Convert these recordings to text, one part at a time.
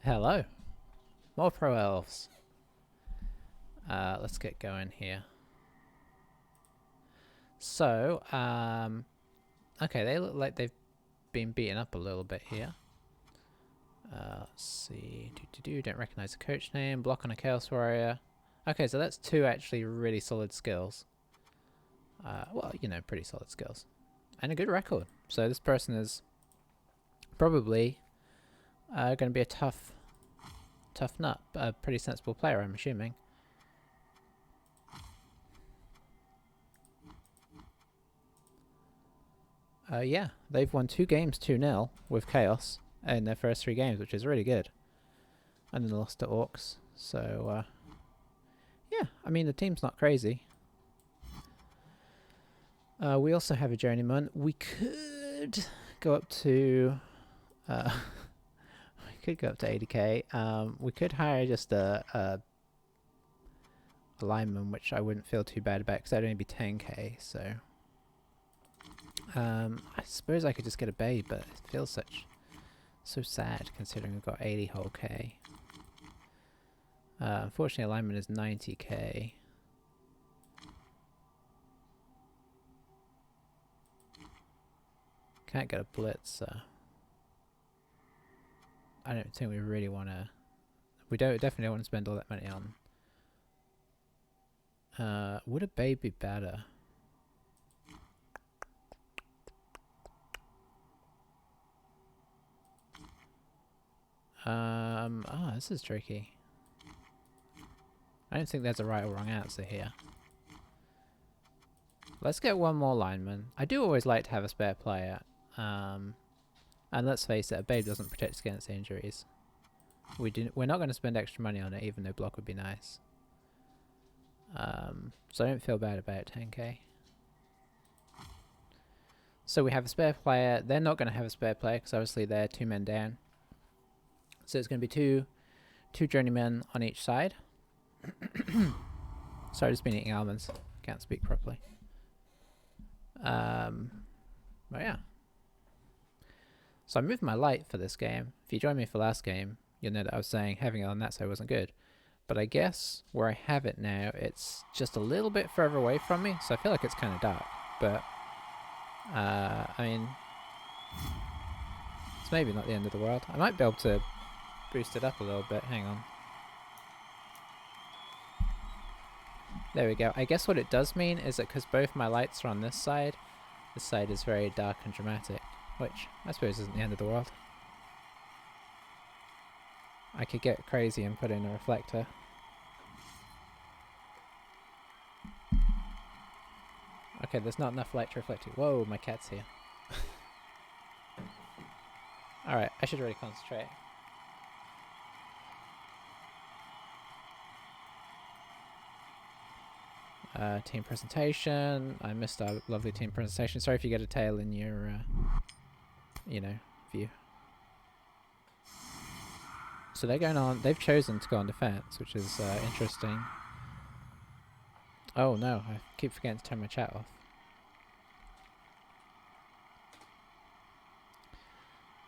Hello, more pro elves. Let's get going here. So, okay, they look like they've been beaten up a little bit here. Let's see. Don't recognize the coach name. Block on a Chaos Warrior. Okay, so that's two actually really solid skills. Well, you know, pretty solid skills. And a good record. So this person is probably going to be a tough nut. A pretty sensible player, I'm assuming. Yeah, they've won 2 games 2-0 with Chaos in their first 3 games, which is really good. And then lost to Orcs. So, yeah, I mean, the team's not crazy. We also have a journeyman. We could go up to... we could go up to 80k. We could hire just a lineman, which I wouldn't feel too bad about, because that'd only be 10k, so... I suppose I could just get a babe, but it feels so sad considering we've got 80 whole k. Unfortunately, alignment is 90k. Can't get a blitz. I don't think we really want to. We definitely don't want to spend all that money on. Would a babe be better? This is tricky. I don't think there's a right or wrong answer here. Let's get one more lineman. I do always like to have a spare player. And let's face it, a babe doesn't protect us against injuries. We're not going to spend extra money on it, even though block would be nice. So I don't feel bad about 10k. So we have a spare player. They're not going to have a spare player because obviously they're 2 men down. So it's going to be two journeymen on each side. Sorry, just been eating almonds. Can't speak properly. But yeah. So I moved my light for this game. If you joined me for last game, you'll know that I was saying having it on that side wasn't good. But I guess where I have it now, it's just a little bit further away from me, so I feel like it's kind of dark. But, I mean, it's maybe not the end of the world. I might be able to boost it up a little bit. Hang on. There we go. I guess what it does mean is that because both my lights are on this side is very dark and dramatic, which I suppose isn't the end of the world. I could get crazy and put in a reflector. Okay, there's not enough light to reflect it. Whoa, my cat's here. Alright, I should really concentrate. Team presentation. I missed our lovely team presentation. Sorry if you get a tail in your, you know, view. So they're going on. They've chosen to go on defense, which is interesting. Oh no, I keep forgetting to turn my chat off.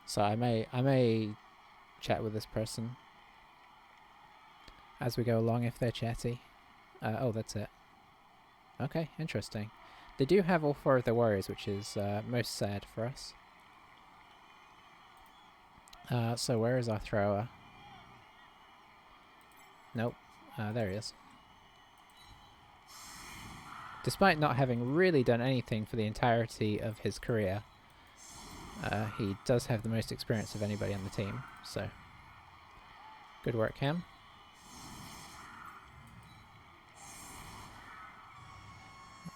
So I may chat with this person as we go along if they're chatty. Oh, that's it. Okay, interesting. They do have all 4 of their warriors, which is most sad for us. So where is our thrower? Nope. There he is. Despite not having really done anything for the entirety of his career, he does have the most experience of anybody on the team, so good work, Cam.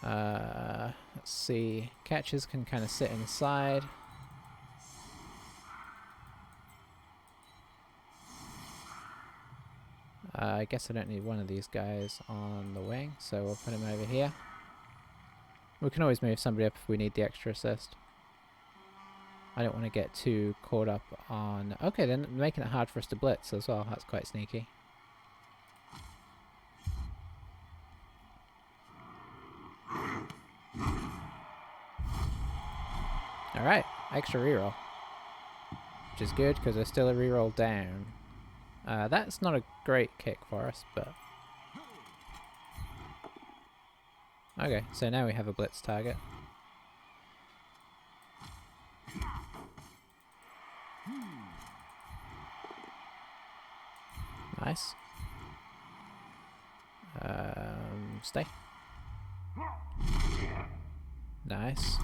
Let's see. Catches can kind of sit inside. I guess I don't need one of these guys on the wing, so we'll put him over here. We can always move somebody up if we need the extra assist. I don't want to get too caught up on... Okay, then making it hard for us to blitz as well. That's quite sneaky. Alright, extra reroll. Which is good, because there's still a reroll down. That's not a great kick for us, but... Okay, so now we have a blitz target. Nice. Stay. Nice.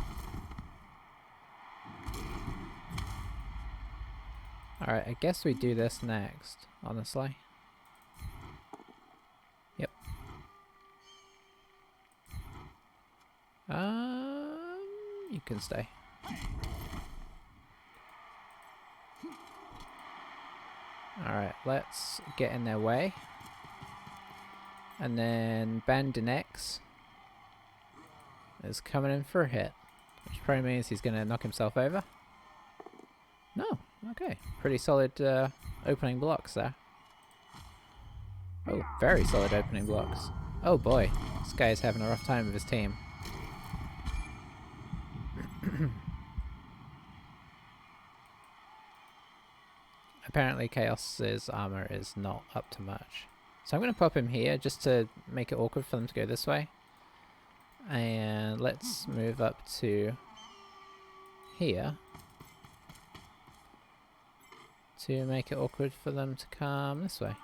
Alright, I guess we do this next, honestly. Yep. You can stay. Alright, let's get in their way. And then Bandinx is coming in for a hit, which probably means he's going to knock himself over. No, okay. Pretty solid opening blocks there. Oh, very solid opening blocks. Oh boy, this guy is having a rough time with his team. Apparently Chaos's armor is not up to much. So I'm going to pop him here just to make it awkward for them to go this way. And let's move up to here to make it awkward for them to come this way.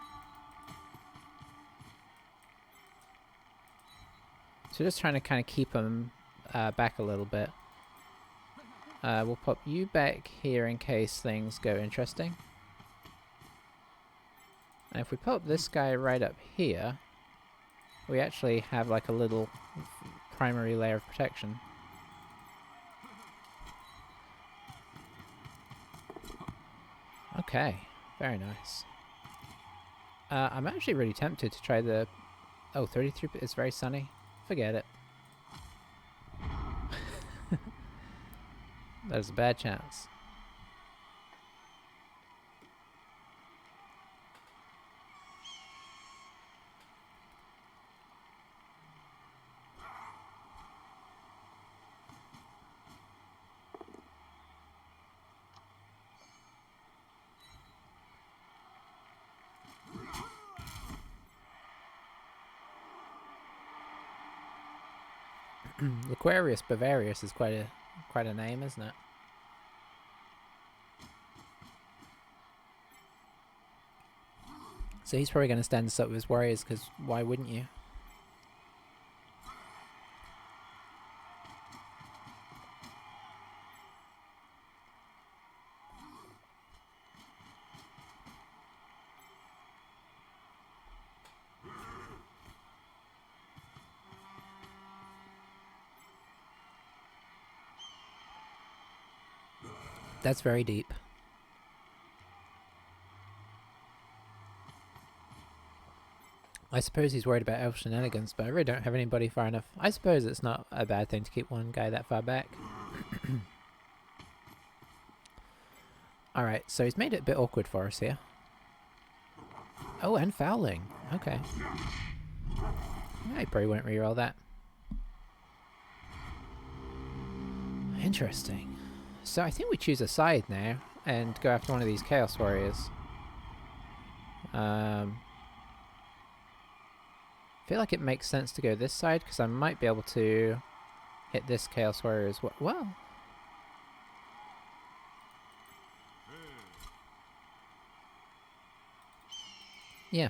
So just trying to kind of keep them back a little bit. We'll pop you back here in case things go interesting. And if we pop this guy right up here, we actually have like a little primary layer of protection. Okay, very nice. I'm actually really tempted to try the... Oh, 33, it's very sunny. Forget it. There's a bad chance. Aquarius Bavarius is quite a name, isn't it? So he's probably going to stand us up with his warriors, because why wouldn't you? That's very deep. I suppose he's worried about elf shenanigans, but I really don't have anybody far enough. I suppose it's not a bad thing to keep one guy that far back. Alright, so he's made it a bit awkward for us here. Oh, and fouling. Okay. I probably won't reroll that. Interesting. So I think we choose a side now and go after one of these Chaos Warriors. I feel like it makes sense to go this side because I might be able to hit this Chaos Warrior as well. Well, yeah.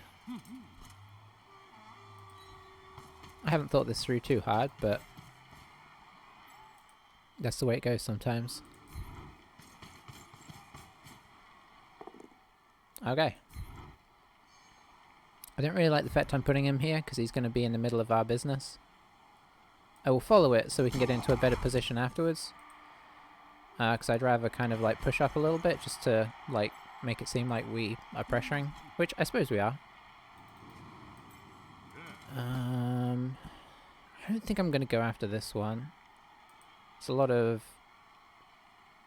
I haven't thought this through too hard, but that's the way it goes sometimes. Okay. I don't really like the fact I'm putting him here because he's going to be in the middle of our business. I will follow it so we can get into a better position afterwards. Because I'd rather kind of like push up a little bit just to like make it seem like we are pressuring, which I suppose we are. I don't think I'm going to go after this one. It's a lot of...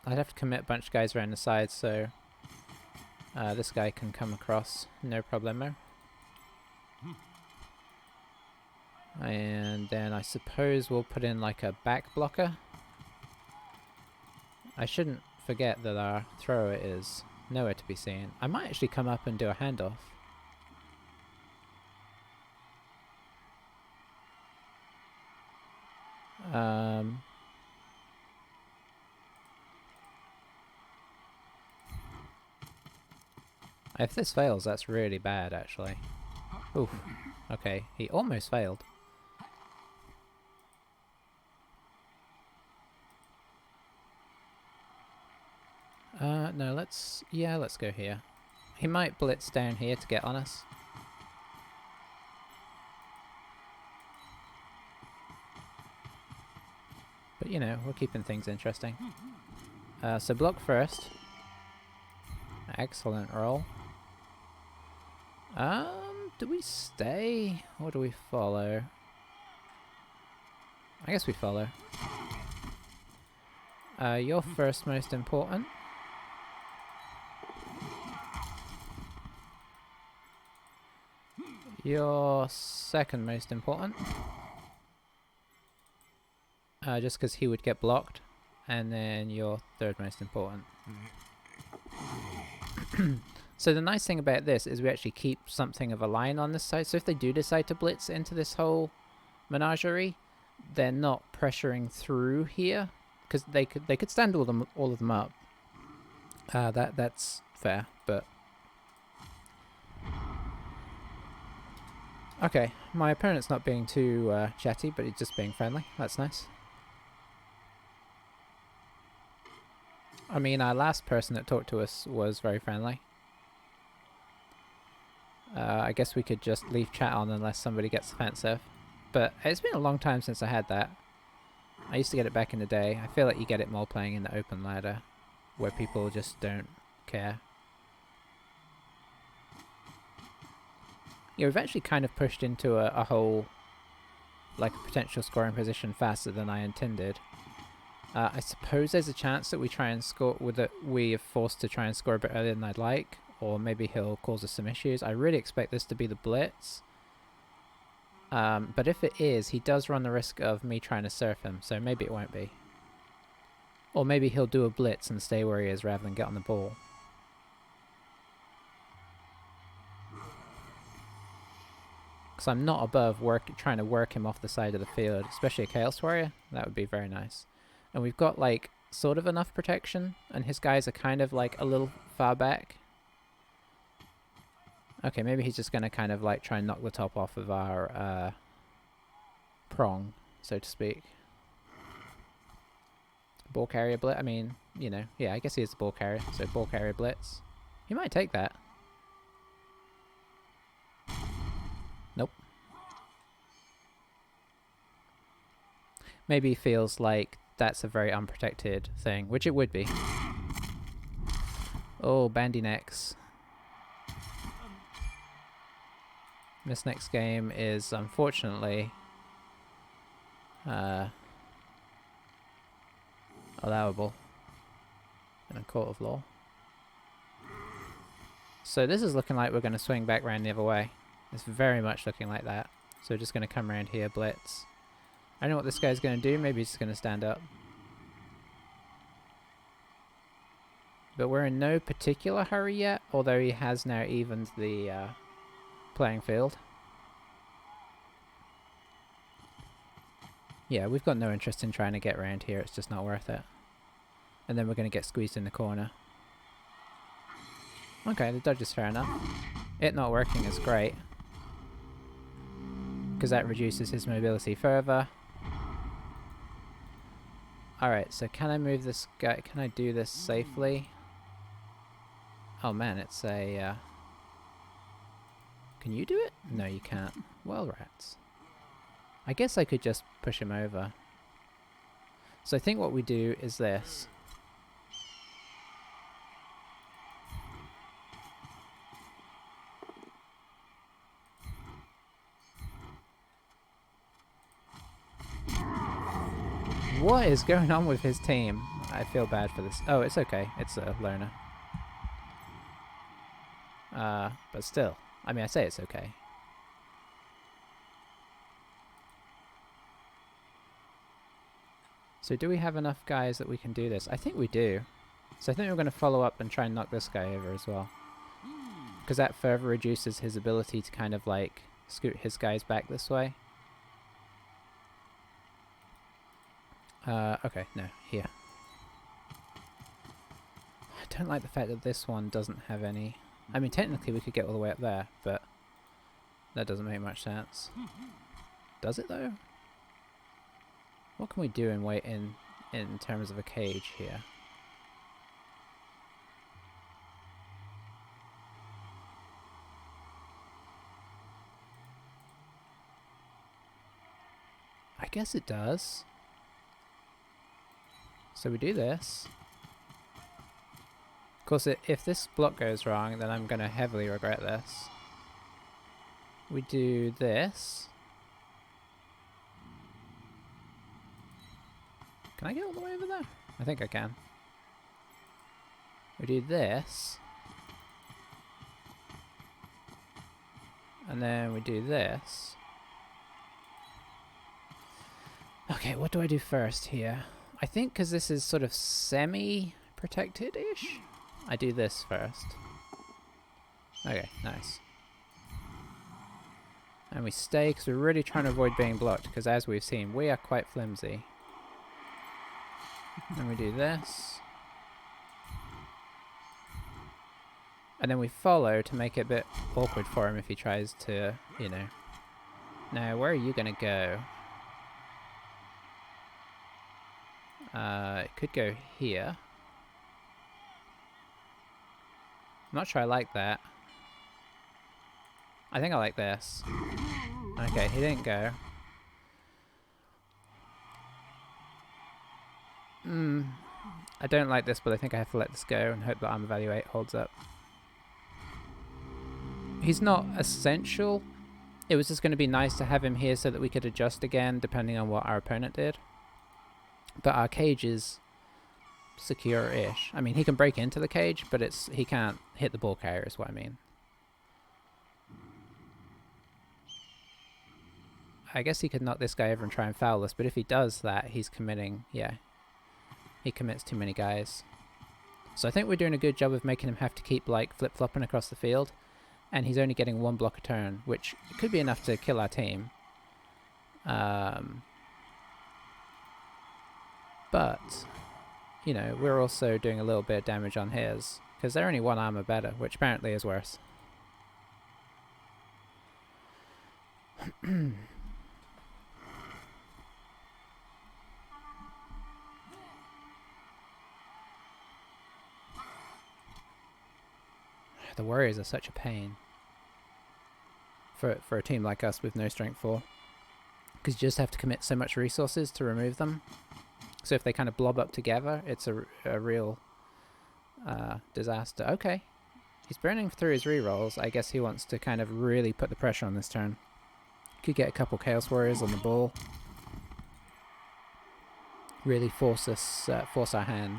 I'd have to commit a bunch of guys around the side, so this guy can come across, no problemo. And then I suppose we'll put in like a back blocker. I shouldn't forget that our thrower is Nowhere to be seen. I might actually come up and do a handoff. If this fails, that's really bad, actually. Oof. Okay, he almost failed. No, let's go here. He might blitz down here to get on us. But, you know, we're keeping things interesting. So block first. Excellent roll. Do we stay or do we follow? I guess we follow. You're first most important. You're second most important. Just because he would get blocked. And then you're third most important. So the nice thing about this is we actually keep something of a line on this side. So if they do decide to blitz into this whole menagerie, they're not pressuring through here. Because they could stand all of them up. That's fair, but okay. My opponent's not being too chatty, but he's just being friendly. That's nice. I mean, our last person that talked to us was very friendly. I guess we could just leave chat on unless somebody gets offensive. But it's been a long time since I had that. I used to get it back in the day. I feel like you get it more playing in the open ladder, where people just don't care. Yeah, we've actually kind of pushed into a hole, like a potential scoring position faster than I intended. I suppose there's a chance that we try and score with it. We are forced to try and score a bit earlier than I'd like, or maybe he'll cause us some issues. I really expect this to be the blitz. But if it is, he does run the risk of me trying to surf him, so maybe it won't be. Or maybe he'll do a blitz and stay where he is rather than get on the ball. Because I'm not above trying to work him off the side of the field, especially a Chaos Warrior. That would be very nice. And we've got, like, sort of enough protection, and his guys are kind of, like, a little far back. Okay, maybe he's just going to kind of, like, try and knock the top off of our prong, so to speak. Ball carrier blitz? I mean, you know, yeah, I guess he is the ball carrier, so ball carrier blitz. He might take that. Nope. Maybe he feels like that's a very unprotected thing, which it would be. Oh, bandy necks. This next game is unfortunately allowable in a court of law. So this is looking like we're going to swing back round the other way. It's very much looking like that. So we're just going to come around here, blitz. I don't know what this guy's going to do. Maybe he's just going to stand up. But we're in no particular hurry yet, although he has now evened the playing field. Yeah, we've got no interest in trying to get around here. It's just not worth it. And then we're going to get squeezed in the corner. Okay, the dodge is fair enough. It not working is great, because that reduces his mobility further. Alright, so can I move this guy? Can I do this safely? Oh man, it's a... Can you do it? No, you can't. Well, rats. I guess I could just push him over. So I think what we do is this. What is going on with his team? I feel bad for this. Oh, it's okay. It's a loner. But still. I mean, I say it's okay. So do we have enough guys that we can do this? I think we do. So I think we're going to follow up and try and knock this guy over as well. Because that further reduces his ability to kind of like scoot his guys back this way. Okay, no, here. I don't like the fact that this one doesn't have any... I mean, technically we could get all the way up there, but that doesn't make much sense. Does it though? What can we do in terms of a cage here? I guess it does. So we do this. Of course, if this block goes wrong, then I'm going to heavily regret this. We do this. Can I get all the way over there? I think I can. We do this. And then we do this. Okay, what do I do first here? I think because this is sort of semi-protected-ish, I do this first. Okay, nice. And we stay because we're really trying to avoid being blocked, because as we've seen, we are quite flimsy. And we do this. And then we follow to make it a bit awkward for him if he tries to, you know. Now, where are you going to go? It could go here. I'm not sure I like that. I think I like this. Okay, he didn't go. I don't like this, but I think I have to let this go and hope that Arm Evaluate holds up. He's not essential. It was just going to be nice to have him here so that we could adjust again depending on what our opponent did. But our cage is secure-ish. I mean, he can break into the cage, but he can't hit the ball carrier is what I mean. I guess he could knock this guy over and try and foul us, but if he does that, he's committing, yeah. He commits too many guys. So I think we're doing a good job of making him have to keep, like, flip-flopping across the field. And he's only getting one block a turn, which could be enough to kill our team. But, you know, we're also doing a little bit of damage on his, because they're only one armor better, which apparently is worse. The warriors are such a pain for a team like us with no strength 4, because you just have to commit so much resources to remove them. So if they kind of blob up together, it's a real disaster. Okay, he's burning through his rerolls. I guess he wants to kind of really put the pressure on this turn. Could get a couple Chaos Warriors on the ball. Really force our hand.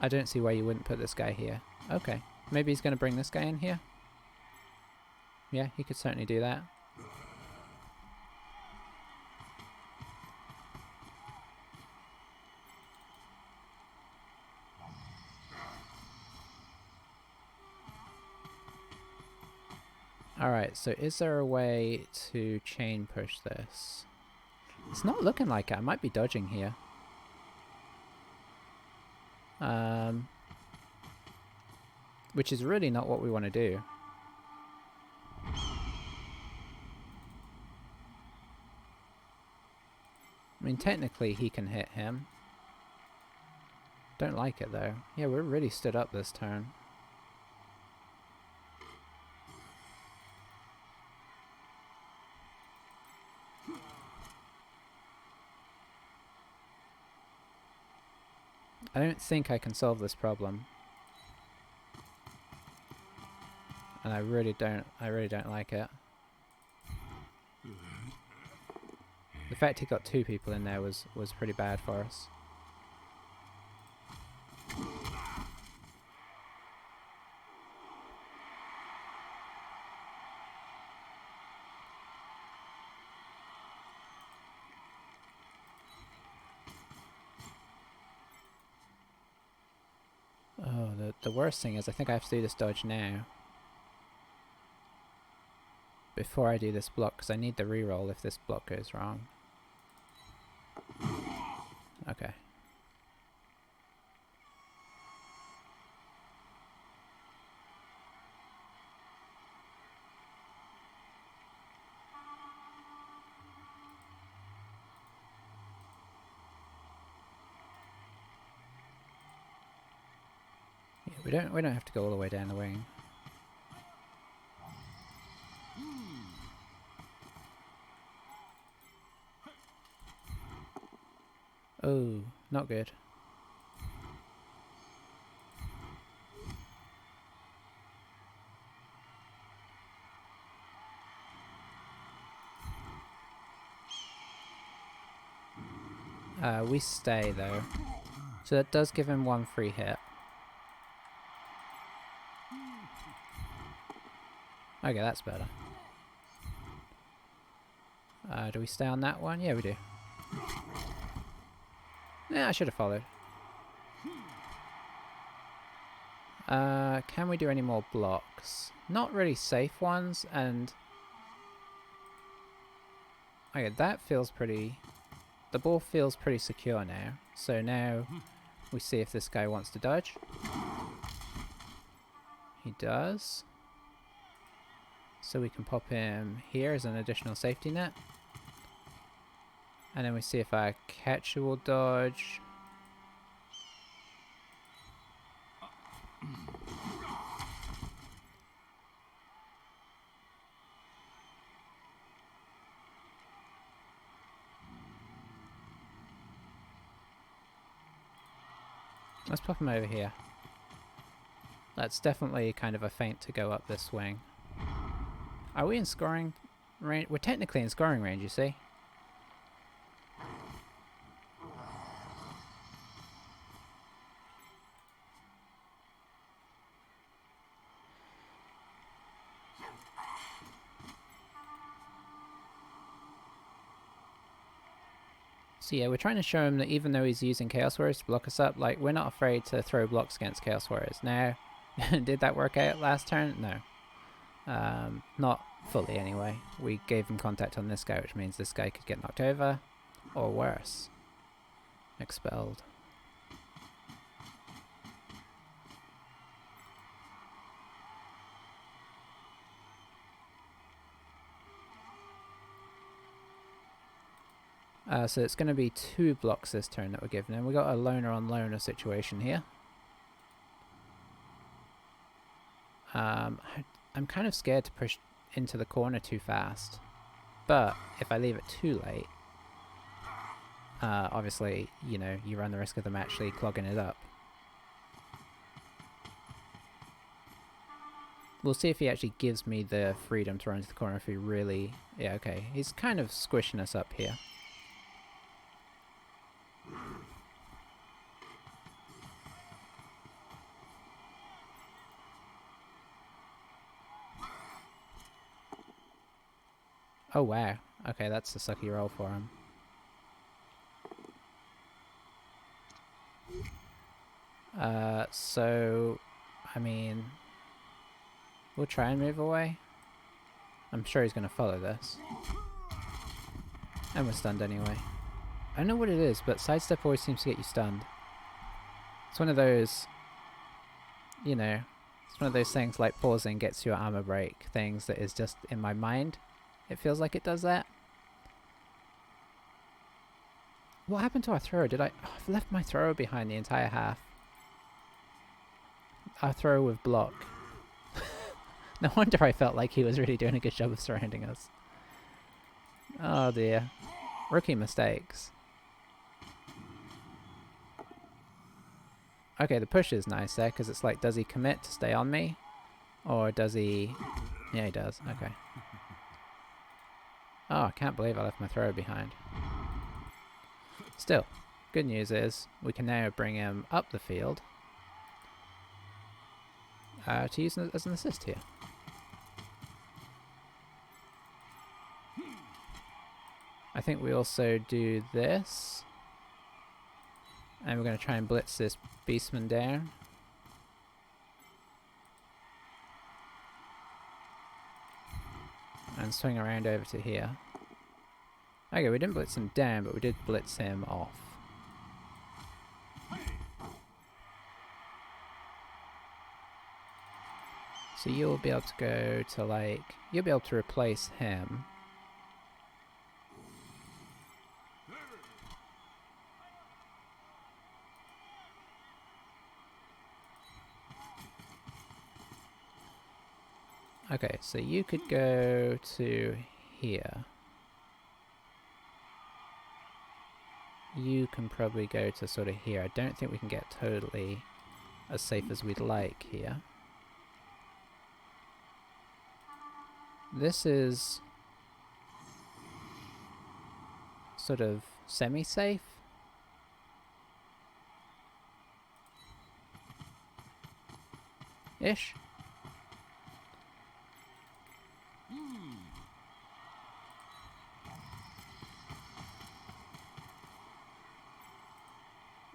I don't see why you wouldn't put this guy here. Okay, maybe he's going to bring this guy in here. Yeah, he could certainly do that. Alright, so is there a way to chain push this? It's not looking like it. I might be dodging here. Which is really not what we want to do. I mean, technically he can hit him. Don't like it though. Yeah, we're really stood up this turn. I don't think I can solve this problem. And I really don't like it. The fact he got 2 people in there was pretty bad for us. the worst thing is I think I have to do this dodge now. Before I do this block, because I need the reroll if this block goes wrong. Okay. Yeah, we don't have to go all the way down the wing. Oh, not good. We stay though. So that does give him one free hit. Okay, that's better. Do we stay on that one? Yeah, we do. Yeah, I should have followed. Can we do any more blocks? Not really safe ones, and... Okay, that feels pretty... The ball feels pretty secure now. So now we see if this guy wants to dodge. He does. So we can pop him here as an additional safety net. And then we see if our catcher will dodge. Let's pop him over here. That's definitely kind of a feint to go up this wing. Are we in scoring range? We're technically in scoring range, you see. So yeah, we're trying to show him that even though he's using Chaos Warriors to block us up, like, we're not afraid to throw blocks against Chaos Warriors. Now, did that work out last turn? No. Not fully anyway. We gave him contact on this guy, which means this guy could get knocked over, or worse, expelled. So it's going to be 2 blocks this turn that we're giving him. We got a loner on loner situation here. I'm kind of scared to push into the corner too fast, but if I leave it too late, obviously, you know, you run the risk of them actually clogging it up. We'll see if he actually gives me the freedom to run into the corner if he really... Yeah, okay. He's kind of squishing us up here. Oh wow. Okay, that's a sucky roll for him. So... I mean... We'll try and move away. I'm sure he's going to follow this. And we're stunned anyway. I don't know what it is, but sidestep always seems to get you stunned. It's one of those... You know... It's one of those things like pausing gets you an armor break things that is just in my mind. It feels like it does that. What happened to our thrower? Did I... Oh, I've left my thrower behind the entire half. Our thrower with block. No wonder I felt like he was really doing a good job of surrounding us. Oh dear. Rookie mistakes. Okay, the push is nice there, because it's like, does he commit to stay on me? Or does he... Yeah, he does. Okay. Oh, I can't believe I left my thrower behind. Still, good news is, we can now bring him up the field to use as an assist here. I think we also do this. And we're going to try and blitz this Beastman down. and swing around over to here. Okay, we didn't blitz him down, but we did blitz him off. So you'll be able to go to like, you'll be able to replace him. Okay, so you could go to here. You can probably go to sort of here. I don't think we can get totally as safe as we'd like here. This is sort of semi-safe. Ish.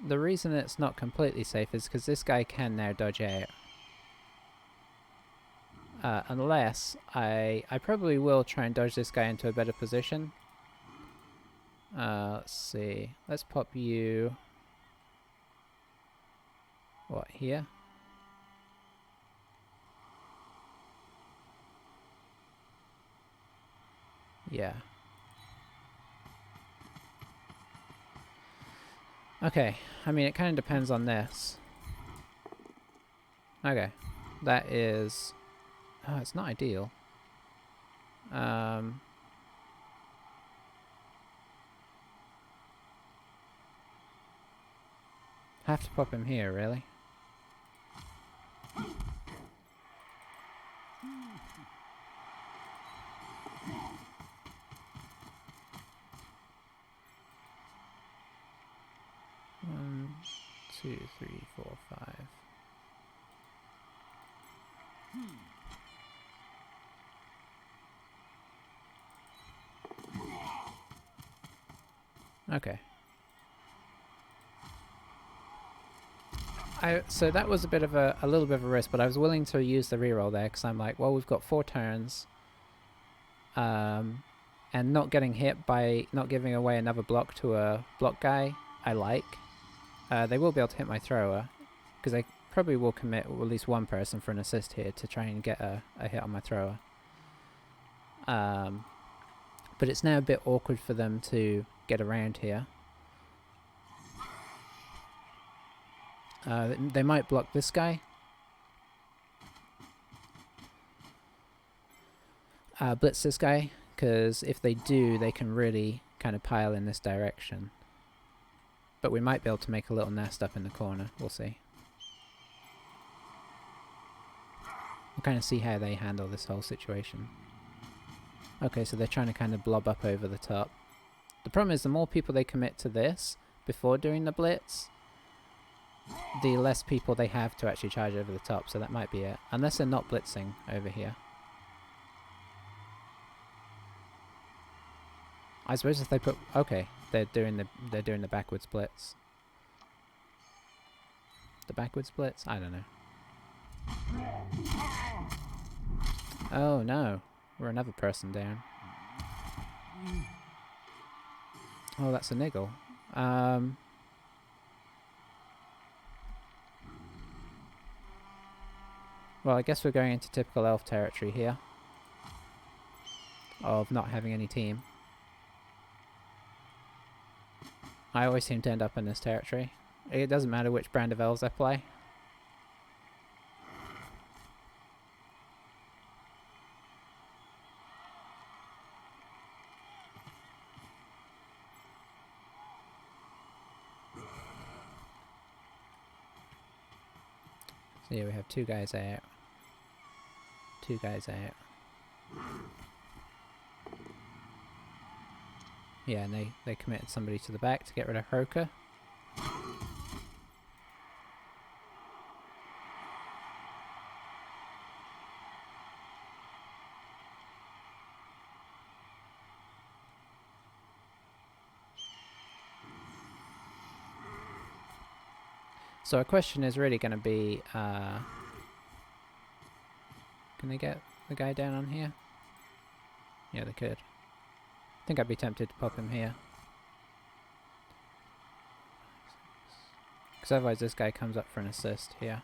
The reason it's not completely safe is because this guy can now dodge out. Unless I probably will try and dodge this guy into a better position. Let's see. Let's pop you... What, here? Yeah. Okay, I mean, it kind of depends on this. Okay, that is... Oh, it's not ideal. Have to pop him here, really. One, 2, 3, 4, 5. Okay. So that was a bit of a little bit of a risk, but I was willing to use the reroll there because I'm like, well, we've got 4 turns, and not getting hit by not giving away another block to a block guy, I like. They will be able to hit my thrower because they probably will commit at least one person for an assist here to try and get a hit on my thrower. But it's now a bit awkward for them to get around here. They might block this guy. Blitz this guy, because if they do, they can really kind of pile in this direction. But we might be able to make a little nest up in the corner. We'll see. We'll kind of see how they handle this whole situation. Okay, so they're trying to kind of blob up over the top. The problem is the more people they commit to this before doing the blitz, the less people they have to actually charge over the top, so that might be it. Unless they're not blitzing over here. I suppose if they put... Okay, they're doing the backwards blitz. The backwards blitz? I don't know. Oh no, we're another person down. Oh, that's a niggle. Well, I guess we're going into typical elf territory here. Of not having any team. I always seem to end up in this territory. It doesn't matter which brand of elves I play. So yeah, we have 2 guys out. 2 guys out. Yeah, and they committed somebody to the back to get rid of Hroka. So our question is really going to be, can they get the guy down on here? Yeah, they could. I think I'd be tempted to pop him here. Because otherwise this guy comes up for an assist here.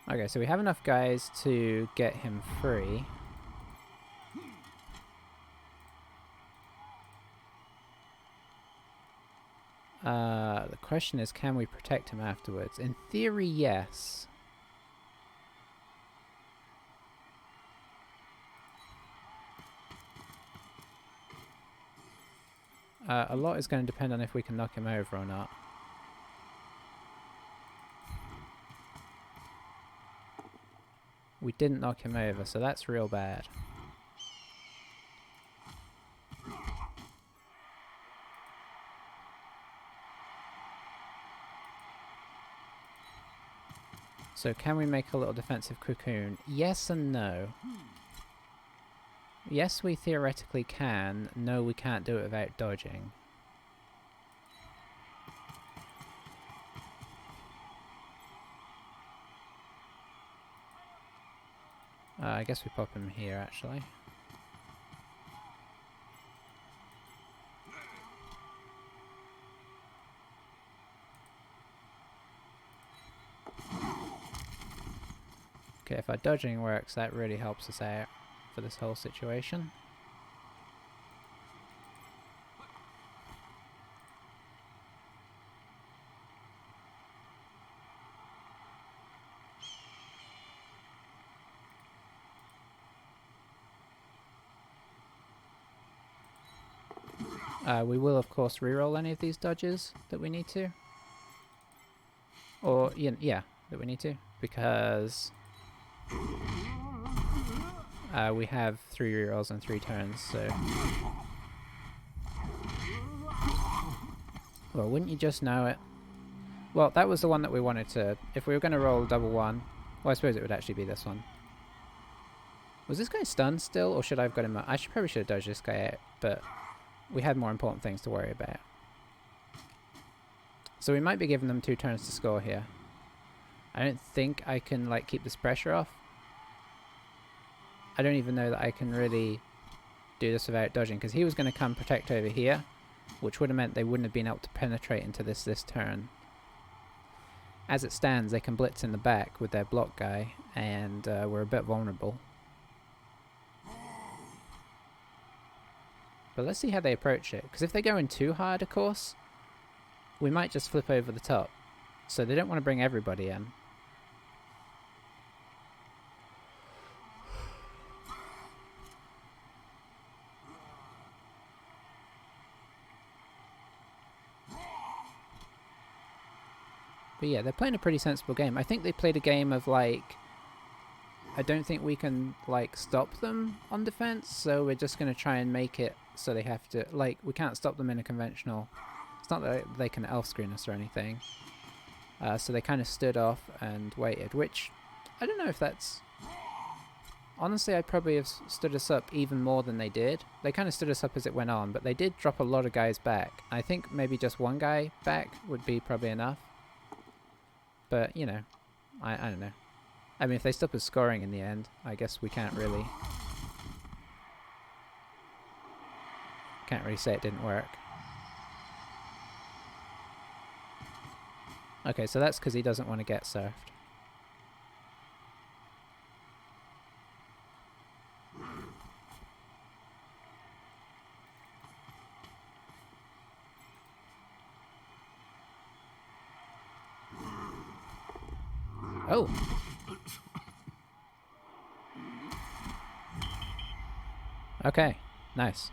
Okay, so we have enough guys to get him free. The question is, can we protect him afterwards? In theory, yes. A lot is going to depend on if we can knock him over or not. We didn't knock him over, so that's real bad. So can we make a little defensive cocoon? Yes and no. Yes, we theoretically can. No, we can't do it without dodging. I guess we pop him here, actually. Okay, if our dodging works, that really helps us out for this whole situation. We will, of course, reroll any of these dodges that we need to. Or, yeah, that we need to. Because we have 3 rerolls and 3 turns, so... Well, wouldn't you just know it? Well, that was the one that we wanted to... If we were going to roll double 1... Well, I suppose it would actually be this one. Was this guy stunned still, or should I have got him... probably should have dodged this guy out, but... We had more important things to worry about. So we might be giving them 2 turns to score here. I don't think I can, like, keep this pressure off. I don't even know that I can really do this without dodging, because he was going to come protect over here, which would have meant they wouldn't have been able to penetrate into this turn. As it stands, they can blitz in the back with their block guy, and we're a bit vulnerable. But let's see how they approach it, because if they go in too hard, of course, we might just flip over the top. So they don't want to bring everybody in. But yeah, they're playing a pretty sensible game. I think they played a game of, like, I don't think we can, like, stop them on defense, so we're just going to try and make it so they have to, like, we can't stop them in a conventional. It's not that they can elf screen us or anything. So they kind of stood off and waited, which I don't know if that's... Honestly, I'd probably have stood us up even more than they did. They kind of stood us up as it went on, but they did drop a lot of guys back. I think maybe just one guy back would be probably enough. But, you know, I don't know. I mean, if they stop us scoring in the end, I guess we can't really say it didn't work. Okay, so that's because he doesn't want to get surfed. Oh! Okay, nice.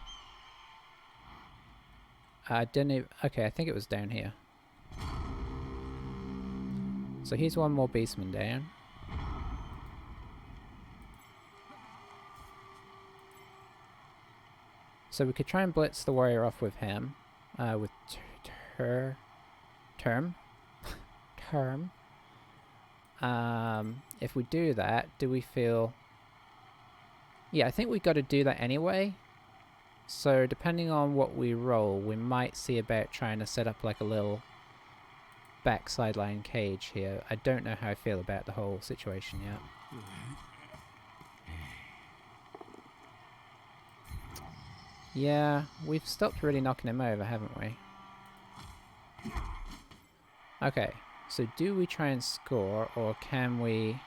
I didn't even... Okay, I think it was down here. So here's one more beastman down. So we could try and blitz the warrior off with him. With Term. If we do that, do we feel... Yeah, I think we've got to do that anyway. So depending on what we roll, we might see about trying to set up like a little back sideline cage here. I don't know how I feel about the whole situation yet. Yeah, we've stopped really knocking him over, haven't we? Okay, so do we try and score, or can we...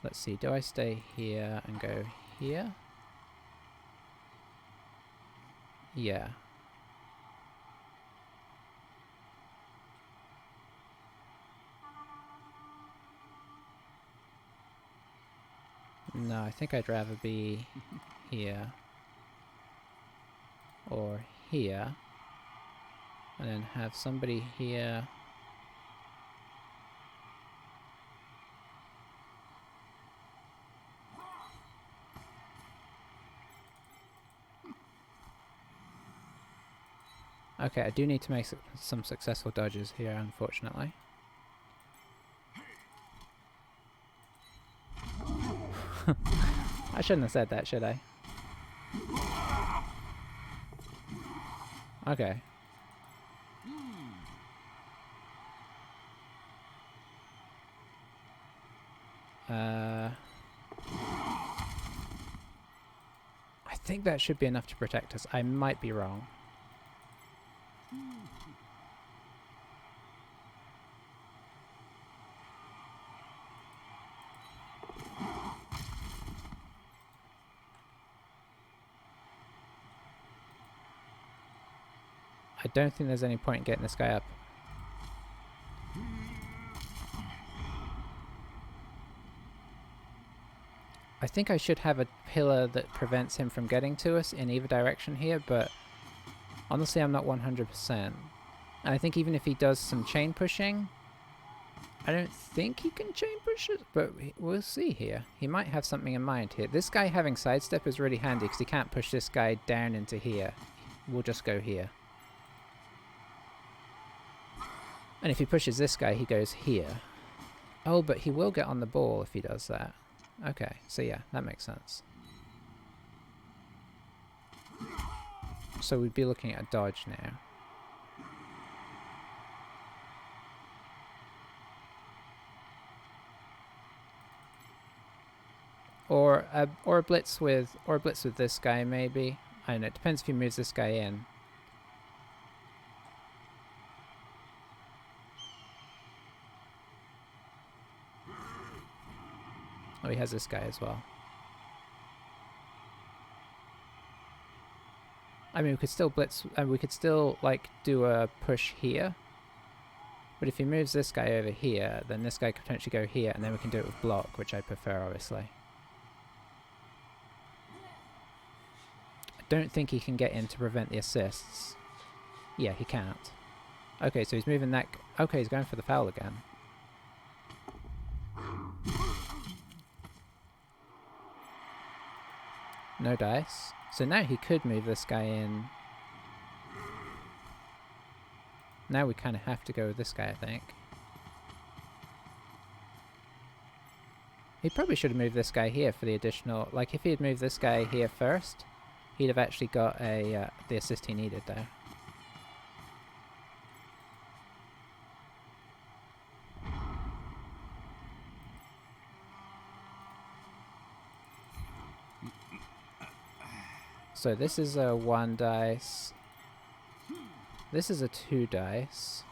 let's see, do I stay here and go here? Yeah. No, I think I'd rather be here. Or here. And then have somebody here. Okay, I do need to make some successful dodges here, unfortunately. I shouldn't have said that, should I? Okay. I think that should be enough to protect us. I might be wrong. I don't think there's any point in getting this guy up. I think I should have a pillar that prevents him from getting to us in either direction here, but honestly I'm not 100%. And I think even if he does some chain pushing, I don't think he can chain push it, but we'll see here. He might have something in mind here. This guy having sidestep is really handy because he can't push this guy down into here. We'll just go here. And if he pushes this guy, he goes here. Oh, but he will get on the ball if he does that. Okay, so yeah, that makes sense. So we'd be looking at a dodge now. Or a blitz with this guy maybe. I don't know, it depends if he moves this guy in. Oh, he has this guy as well. I mean, we could still blitz, and we could still, like, do a push here. But if he moves this guy over here, then this guy could potentially go here, and then we can do it with block, which I prefer, obviously. I don't think he can get in to prevent the assists. Yeah, he can't. Okay, so he's moving that... Okay, he's going for the foul again. No dice. So now he could move this guy in. Now we kind of have to go with this guy, I think. He probably should have moved this guy here for the additional... Like, if he had moved this guy here first, he'd have actually got a the assist he needed there. So this is a 1 dice. This is a 2 dice.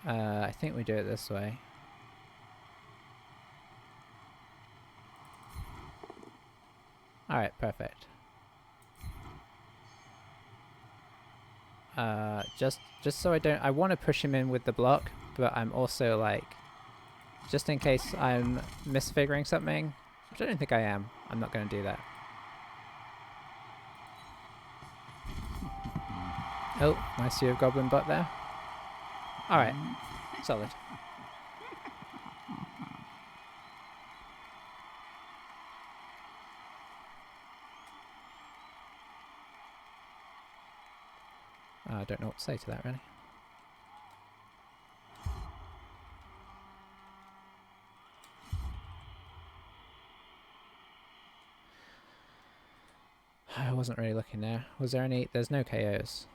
I think we do it this way. Alright, perfect. Just so I don't... I want to push him in with the block, but I'm also like... Just in case I'm misfiguring something, which I don't think I am, I'm not going to do that. Oh, nice view of Goblin Butt there. Alright, solid. I don't know what to say to that, really. I wasn't really looking there. Was there any? There's no KOs.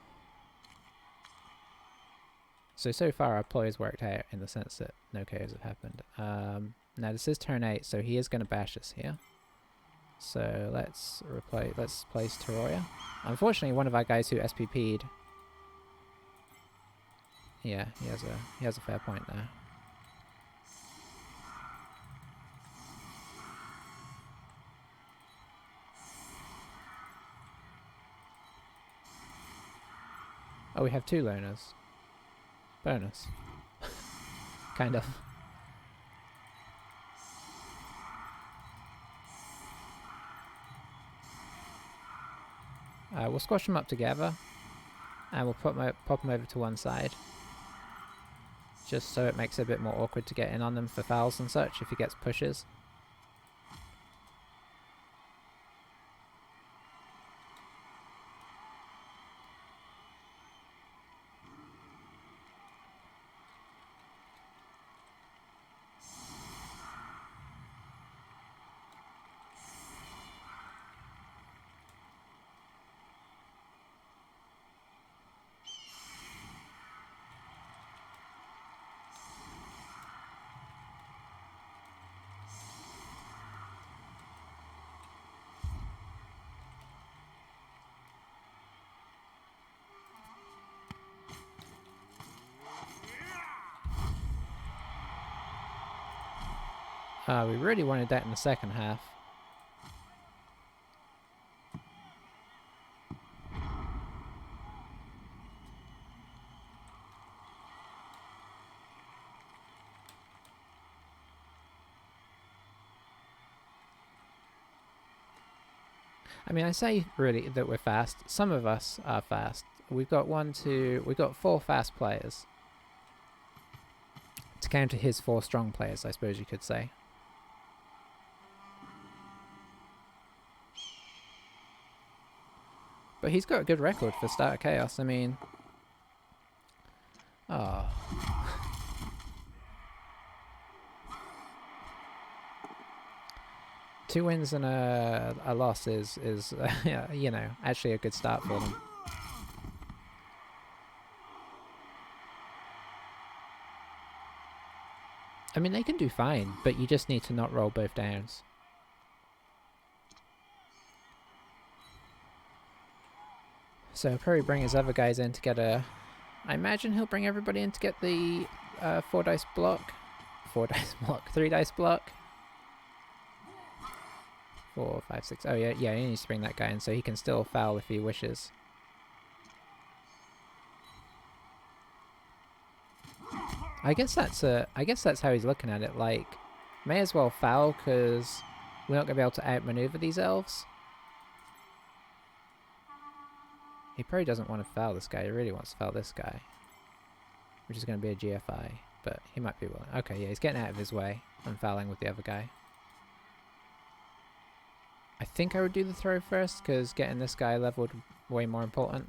So far our ploys worked out in the sense that no KOs have happened. Now this is turn 8, so he is going to bash us here. So let's place Terroria. Unfortunately, one of our guys who SPP'd. Yeah, he has a fair point there. Oh, we have 2 loners. Bonus. Kind of. We'll squash them up together, and we'll pop them over to one side, just so it makes it a bit more awkward to get in on them for fouls and such if he gets pushes. We really wanted that in the second half. I mean, I say really that we're fast. Some of us are fast. We've got 4 fast players to counter his 4 strong players, I suppose you could say. But he's got a good record for Starter Chaos. I mean, oh. 2 wins and a loss is you know, actually a good start for them. I mean, they can do fine, but you just need to not roll both downs. So he'll probably bring his other guys in to get a... I imagine he'll bring everybody in to get the 4 dice block. 4 dice block. 3 dice block. 4, 5, 6. Oh yeah, he needs to bring that guy in so he can still foul if he wishes. I guess that's how he's looking at it. Like, may as well foul because we're not gonna be able to outmaneuver these elves. He probably doesn't want to foul this guy. He really wants to foul this guy, which is going to be a GFI. But he might be willing. Okay, yeah, he's getting out of his way and fouling with the other guy. I think I would do the throw first because getting this guy leveled way more important.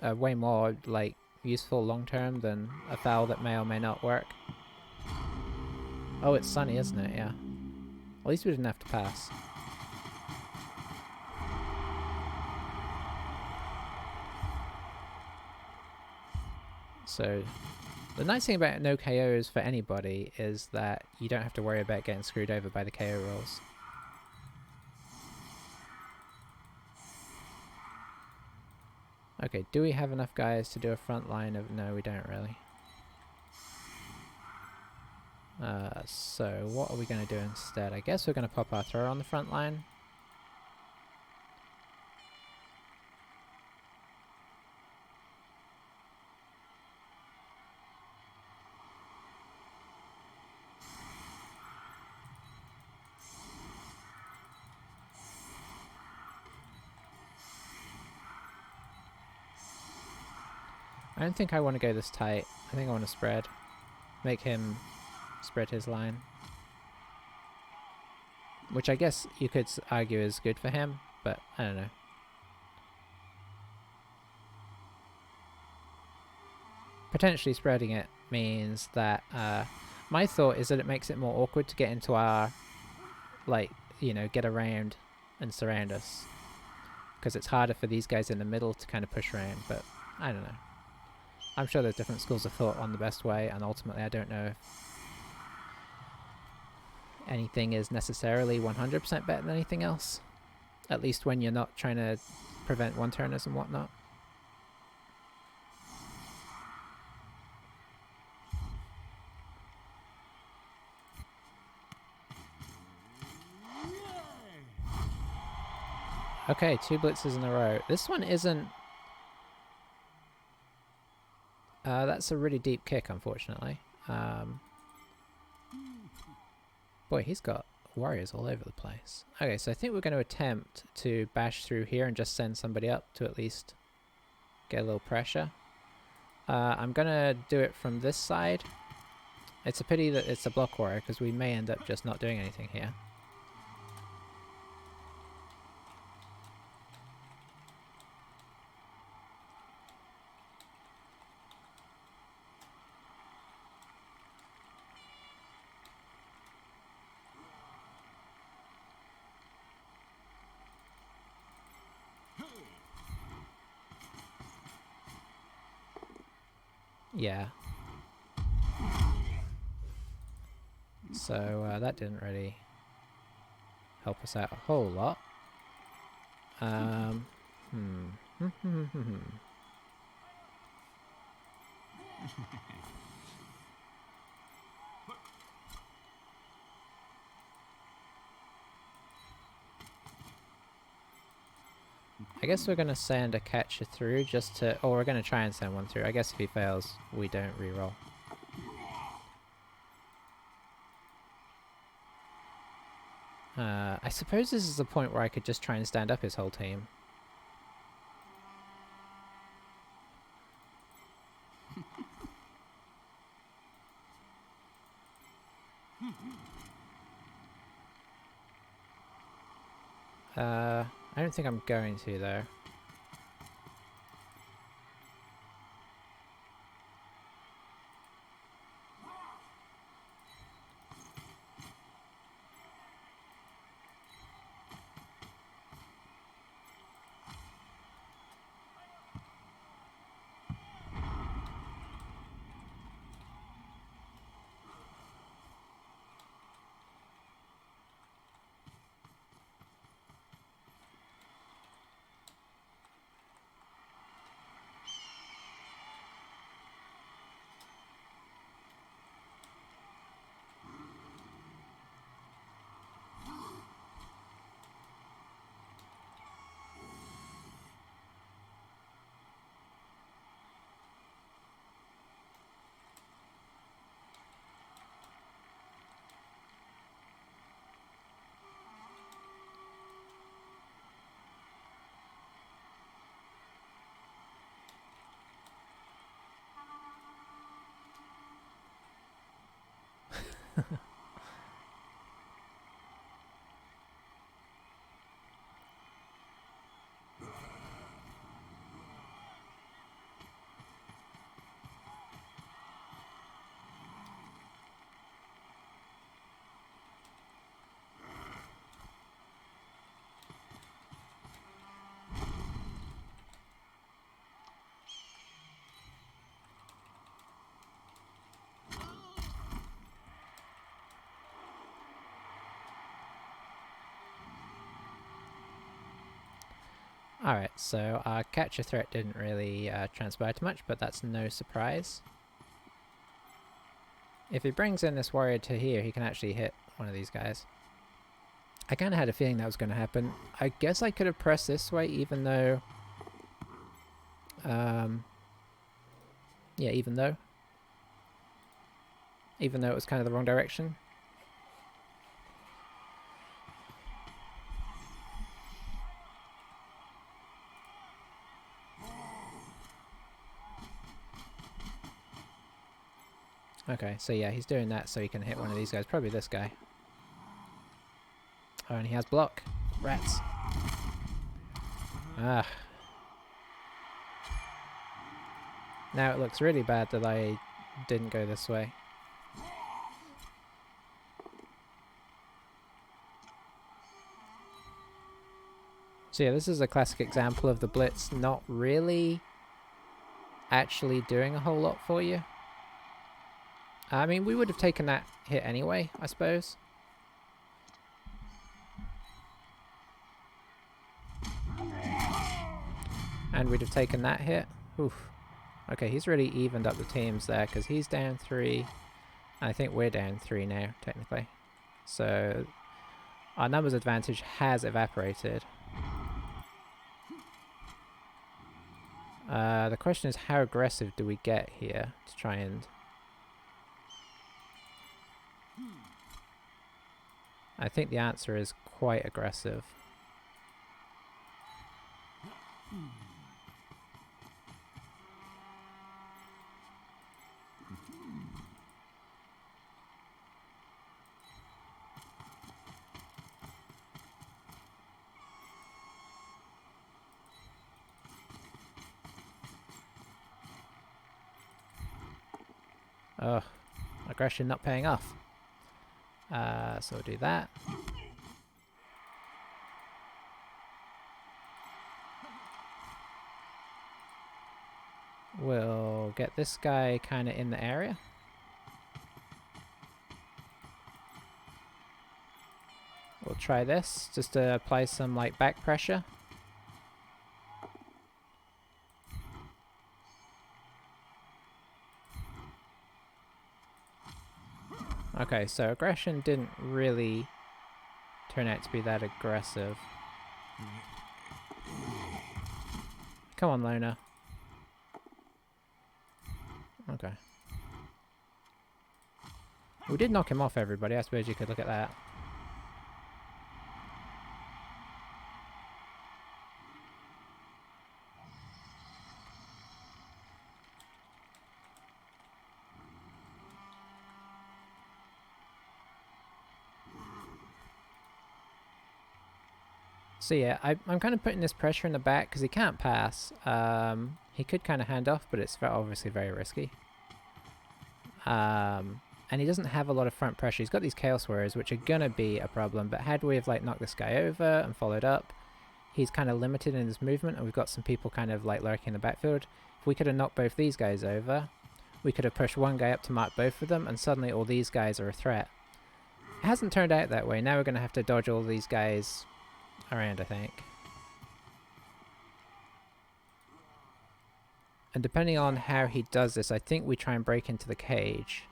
Way more like useful long term than a foul that may or may not work. Oh, it's sunny, isn't it? Yeah. At least we didn't have to pass. So, the nice thing about no KOs for anybody is that you don't have to worry about getting screwed over by the KO rolls. Okay, do we have enough guys to do a front line of... No, we don't really. So what are we going to do instead? I guess we're going to pop our thrower on the front line. I don't think I want to go this tight. I think I want to spread. Make him spread his line. Which I guess you could argue is good for him, but I don't know. potentially spreading it means that my thought is that it makes it more awkward to get into our, like, you know, get around and surround us, because it's harder for these guys in the middle to kind of push around. But I don't know. I'm sure there's different schools of thought on the best way, and ultimately I don't know if anything is necessarily 100% better than anything else. At least when you're not trying to prevent one-turners and whatnot. Okay, 2 blitzes in a row. This one isn't... that's a really deep kick, unfortunately. Boy, he's got warriors all over the place. Okay, so I think we're going to attempt to bash through here and just send somebody up to at least get a little pressure. I'm going to do it from this side. It's a pity that it's a block warrior, because we may end up just not doing anything here. Yeah. So that didn't really help us out a whole lot. I guess we're going to send a catcher through just to... Or we're going to try and send one through. I guess if he fails, we don't reroll. I suppose this is the point where I could just try and stand up his whole team. I don't think I'm going to, though. Alright, so our catcher threat didn't really transpire too much, but that's no surprise. If he brings in this warrior to here, he can actually hit one of these guys. I kind of had a feeling that was going to happen. I guess I could have pressed this way, even though... yeah, even though it was kind of the wrong direction. Okay, so yeah, he's doing that so he can hit one of these guys. Probably this guy. Oh, and he has block. Rats. Ah. Now it looks really bad that I didn't go this way. So yeah, this is a classic example of the Blitz not really actually doing a whole lot for you. I mean, we would have taken that hit anyway, I suppose. And we'd have taken that hit. Oof. Okay, he's really evened up the teams there, because he's down 3. And I think we're down 3 now, technically. So our numbers advantage has evaporated. The question is, how aggressive do we get here to try and... I think the answer is quite aggressive. Oh, aggression not paying off. So we'll do that. We'll get this guy kind of in the area. We'll try this, just to apply some like back pressure. Okay, so aggression didn't really turn out to be that aggressive. Come on, Lona. Okay. We did knock him off, everybody. I suppose you could look at that. So yeah, I'm kind of putting this pressure in the back because he can't pass. He could kind of hand off, but it's obviously very risky. And he doesn't have a lot of front pressure. He's got these Chaos Warriors, which are gonna be a problem, but had we have like knocked this guy over and followed up, he's kind of limited in his movement, and we've got some people kind of like lurking in the backfield. If we could have knocked both these guys over, we could have pushed one guy up to mark both of them, and suddenly all these guys are a threat. It hasn't turned out that way. Now we're gonna have to dodge all these guys around, I think. And depending on how he does this, I think we try and break into the cage.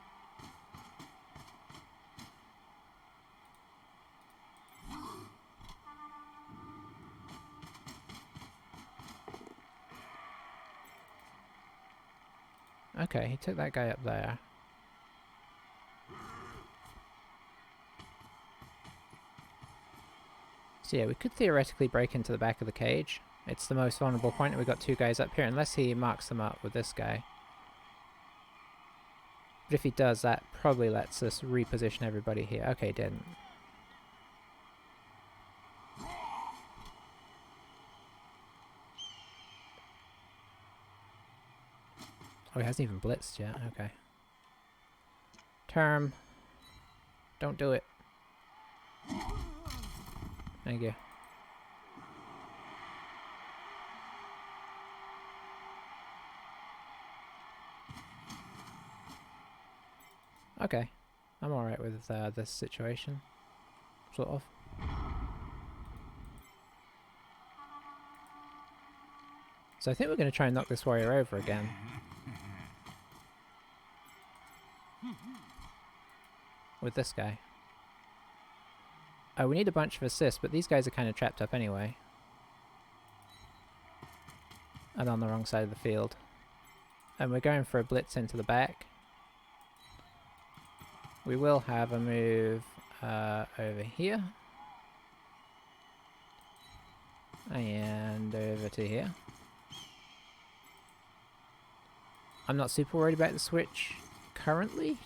Okay, he took that guy up there. So yeah, we could theoretically break into the back of the cage. It's the most vulnerable point, and we've got 2 guys up here, unless he marks them up with this guy. But if he does, that probably lets us reposition everybody here. Okay, he didn't. Oh, he hasn't even blitzed yet. Okay. Term. Don't do it. Thank you. Okay. I'm alright with this situation. Sort of. So I think we're going to try and knock this warrior over again. With this guy. Oh, we need a bunch of assists, but these guys are kind of trapped up anyway. And on the wrong side of the field. And we're going for a blitz into the back. We will have a move over here. And over to here. I'm not super worried about the switch currently.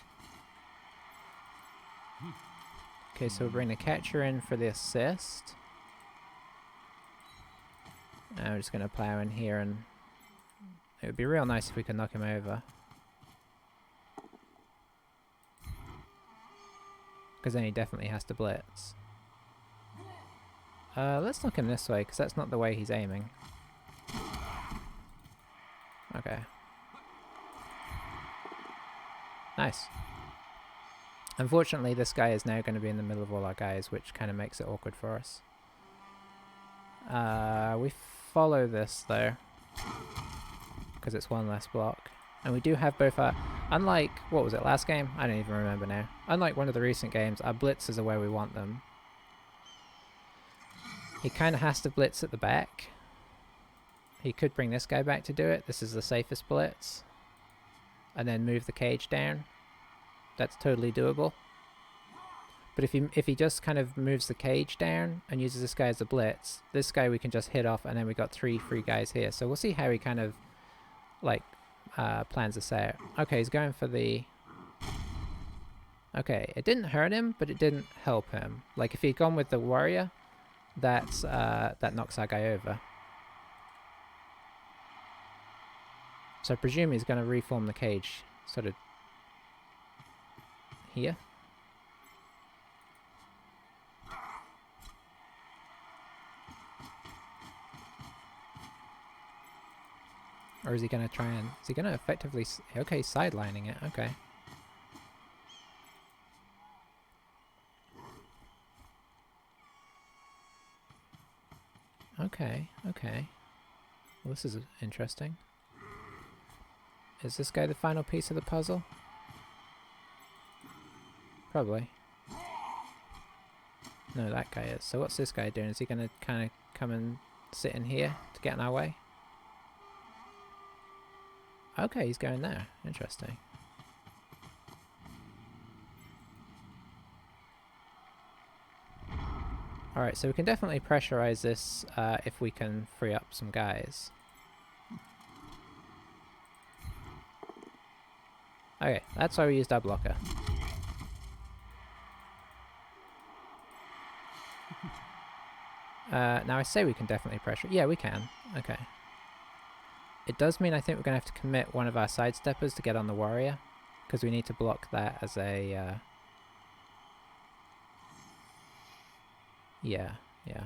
Okay, so we'll bring the catcher in for the assist. And we're just going to plow in here and It would be real nice if we could knock him over. Because then he definitely has to blitz. Let's knock him this way, because that's not the way he's aiming. Okay. Nice. Unfortunately, this guy is now going to be in the middle of all our guys, which kind of makes it awkward for us. We follow this, though, because it's one less block. And we do have both our... Unlike, what was it, last game? I don't even remember now. Unlike one of the recent games, our blitzes are where we want them. He kind of has to blitz at the back. He could bring this guy back to do it. This is the safest blitz. And then move the cage down. That's totally doable. But if he just kind of moves the cage down and uses this guy as a blitz, this guy we can just hit off, and then we got 3 free guys here. So we'll see how he kind of like plans this out. Okay, he's going for the... Okay, it didn't hurt him, but it didn't help him. Like if he'd gone with the warrior, that's that knocks our guy over. So I presume he's going to reform the cage sort of here. Or is he going to try and... Is he going to effectively... Okay, sidelining it. Okay. Okay, okay. Well, this is interesting. Is this guy the final piece of the puzzle? Probably. No, that guy is. So what's this guy doing? Is he going to kind of come and sit in here to get in our way? Okay, he's going there. Interesting. Alright, so we can definitely pressurize this if we can free up some guys. Okay, that's why we used our blocker. Now I say we can definitely pressure. Yeah, we can. Okay. It does mean I think we're going to have to commit one of our sidesteppers to get on the warrior, because we need to block that as a... Yeah, yeah.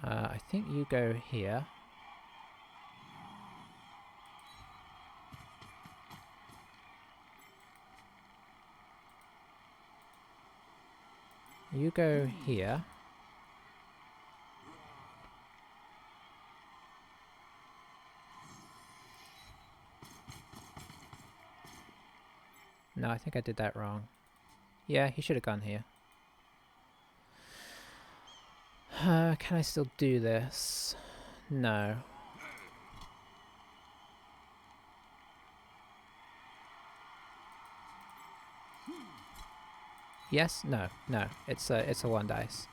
I think you go here. You go here. No, I think I did that wrong. Yeah, he should have gone here. Can I still do this? No. Yes? No. No. It's a 1 dice.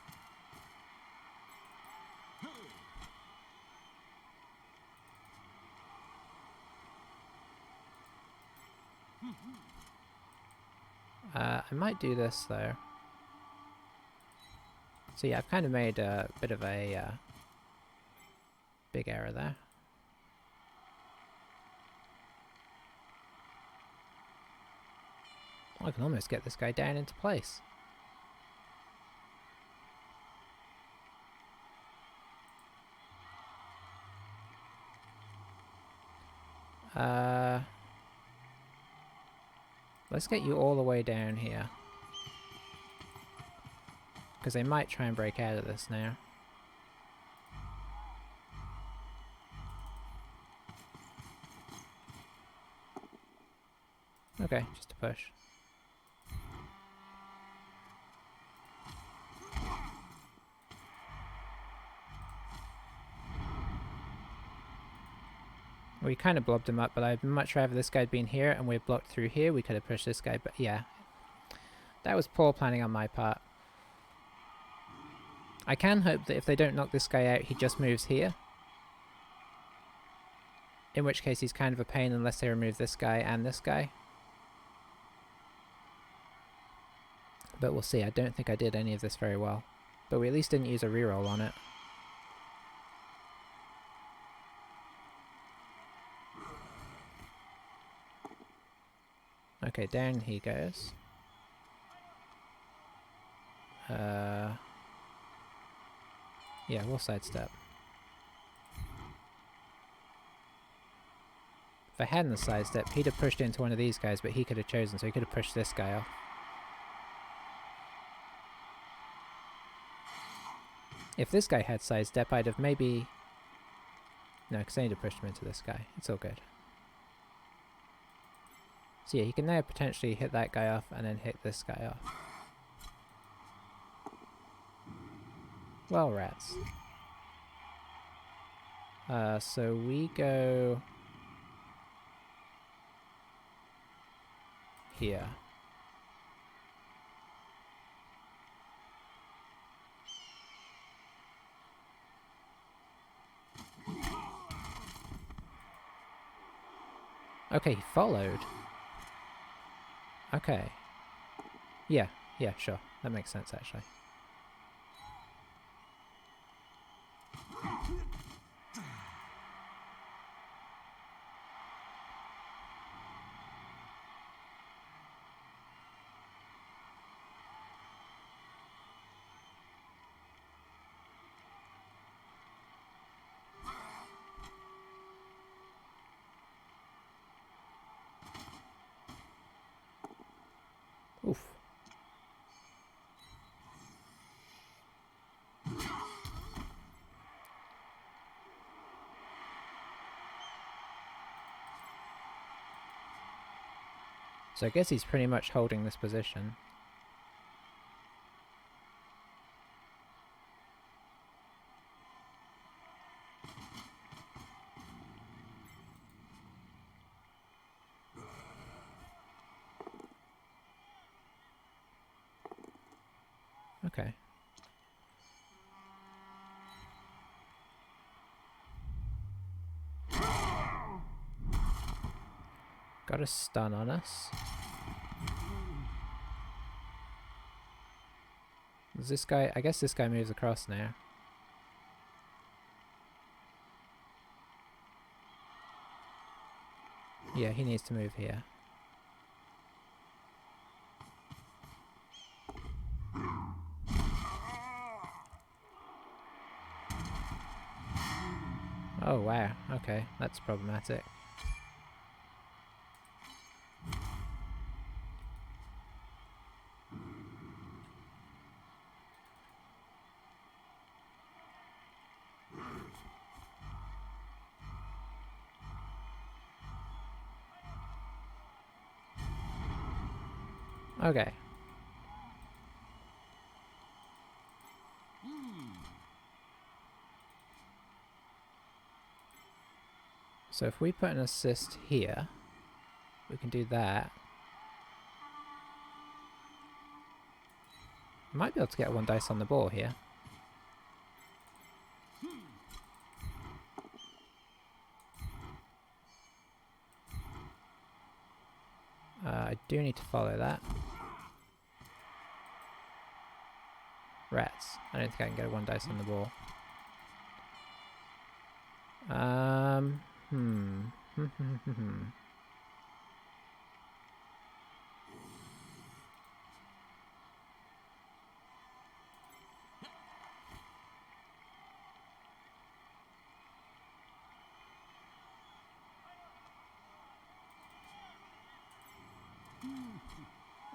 I might do this though. So yeah, I've kind of made a bit of a big error there. I can almost get this guy down into place. Let's get you all the way down here. Because they might try and break out of this now. Okay, just a push. We kind of blobbed him up, but I'd much rather this guy had been here and we're blocked through here. We could have pushed this guy, but yeah. That was poor planning on my part. I can hope that if they don't knock this guy out, he just moves here. In which case he's kind of a pain unless they remove this guy and this guy. But we'll see. I don't think I did any of this very well. But we at least didn't use a reroll on it. Okay, down he goes. Yeah, we'll sidestep. If I hadn't sidestep, he'd have pushed into one of these guys, but he could have chosen, so he could have pushed this guy off. If this guy had sidestep, I'd have maybe... No, because I need to push him into this guy. It's all good. So yeah, he can now potentially hit that guy off and then hit this guy off. Well, rats. So we go... here. Okay, he followed. Okay. Yeah, sure. That makes sense, actually. Oof. So I guess he's pretty much holding this position. Okay. Got a stun on us. Does this guy... I guess this guy moves across now. Yeah, he needs to move here. Oh wow, okay, that's problematic. Okay. So if we put an assist here, we can do that. Might be able to get one dice on the ball here. I do need to follow that. Rats. I don't think I can get one dice on the ball.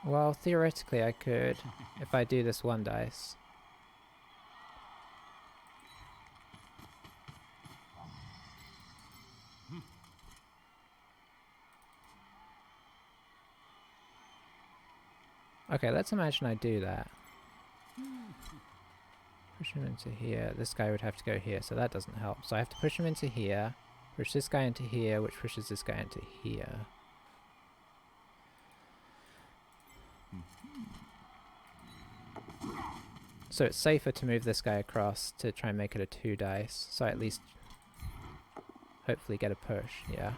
Well, theoretically I could, if I do this one dice. Okay, let's imagine I do that. Push him into here. This guy would have to go here, so that doesn't help. So I have to push him into here, push this guy into here, which pushes this guy into here. So it's safer to move this guy across to try and make it a 2 dice. So I at least hopefully get a push, yeah.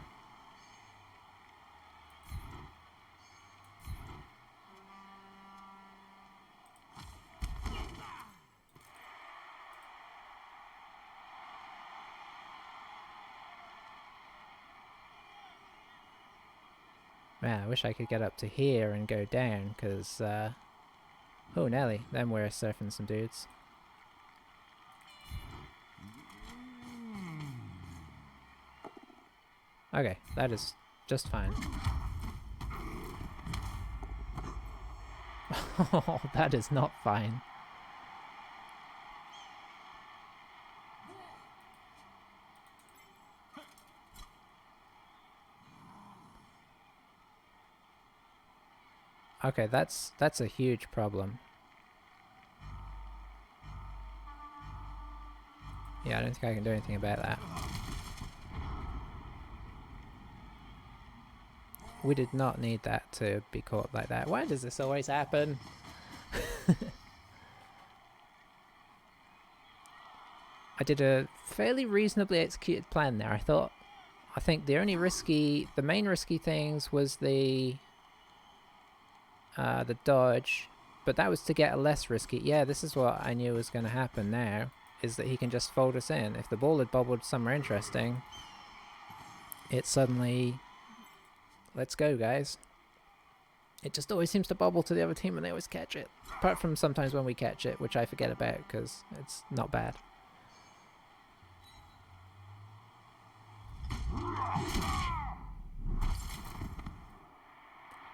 Man, I wish I could get up to here and go down, because, oh Nelly, then we're surfing some dudes. Okay, that is just fine. Oh, that is not fine. Okay, that's a huge problem. Yeah, I don't think I can do anything about that. We did not need that to be caught like that. Why does this always happen? I did a fairly reasonably executed plan there. I think the main risky things was the dodge, but that was to get a less risky. Yeah, this is what I knew was going to happen now, is that he can just fold us in. If the ball had bobbled somewhere interesting, it suddenly, let's go guys. It just always seems to bobble to the other team and they always catch it. Apart from sometimes when we catch it, which I forget about because it's not bad.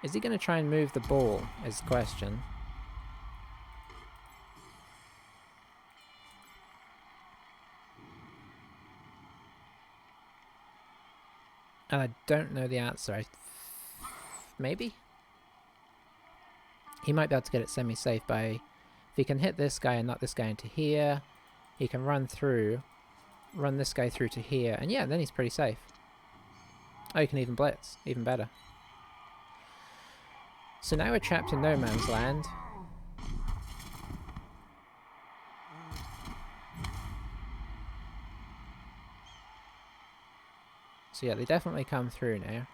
Is he going to try and move the ball, is the question. And I don't know the answer. Maybe? He might be able to get it semi-safe by... If he can hit this guy and knock this guy into here, he can run this guy through to here, and yeah, then he's pretty safe. Oh, you can even blitz. Even better. So now we're trapped in no man's land. So yeah, they definitely come through now.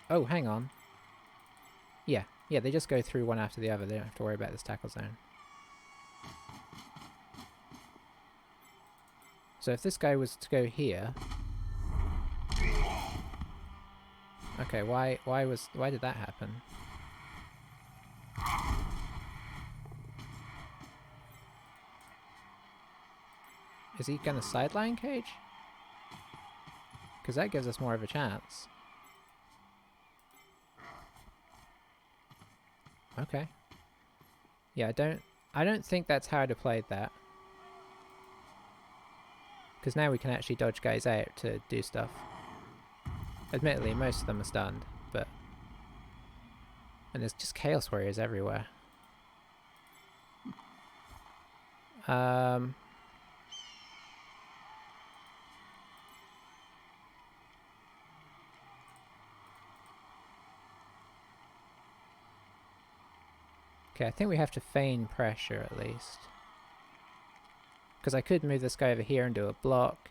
Oh, hang on. Yeah, they just go through one after the other. They don't have to worry about this tackle zone. So if this guy was to go here... Okay, why did that happen? Is he gonna sideline Cage? Because that gives us more of a chance. Okay. Yeah, I don't think that's how I'd have played that. Because now we can actually dodge guys out to do stuff. Admittedly, most of them are stunned, but... And there's just Chaos Warriors everywhere. Okay, I think we have to feign pressure at least. Because I could move this guy over here and do a block,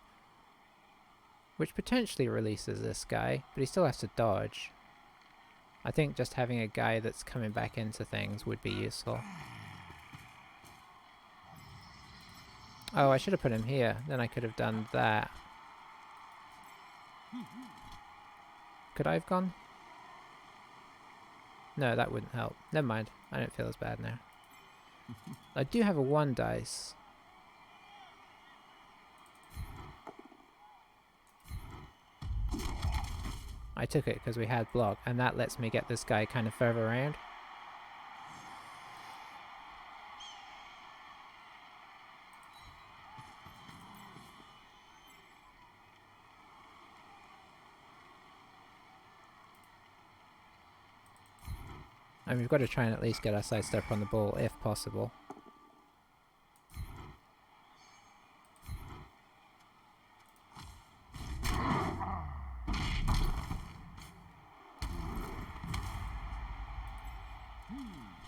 which potentially releases this guy, but he still has to dodge. I think just having a guy that's coming back into things would be useful. Oh, I should have put him here, then I could have done that. Could I have gone? No, that wouldn't help. Never mind, I don't feel as bad now. I do have a 1 dice. I took it because we had block, and that lets me get this guy kind of further around. And we've got to try and at least get our sidestep on the ball if possible.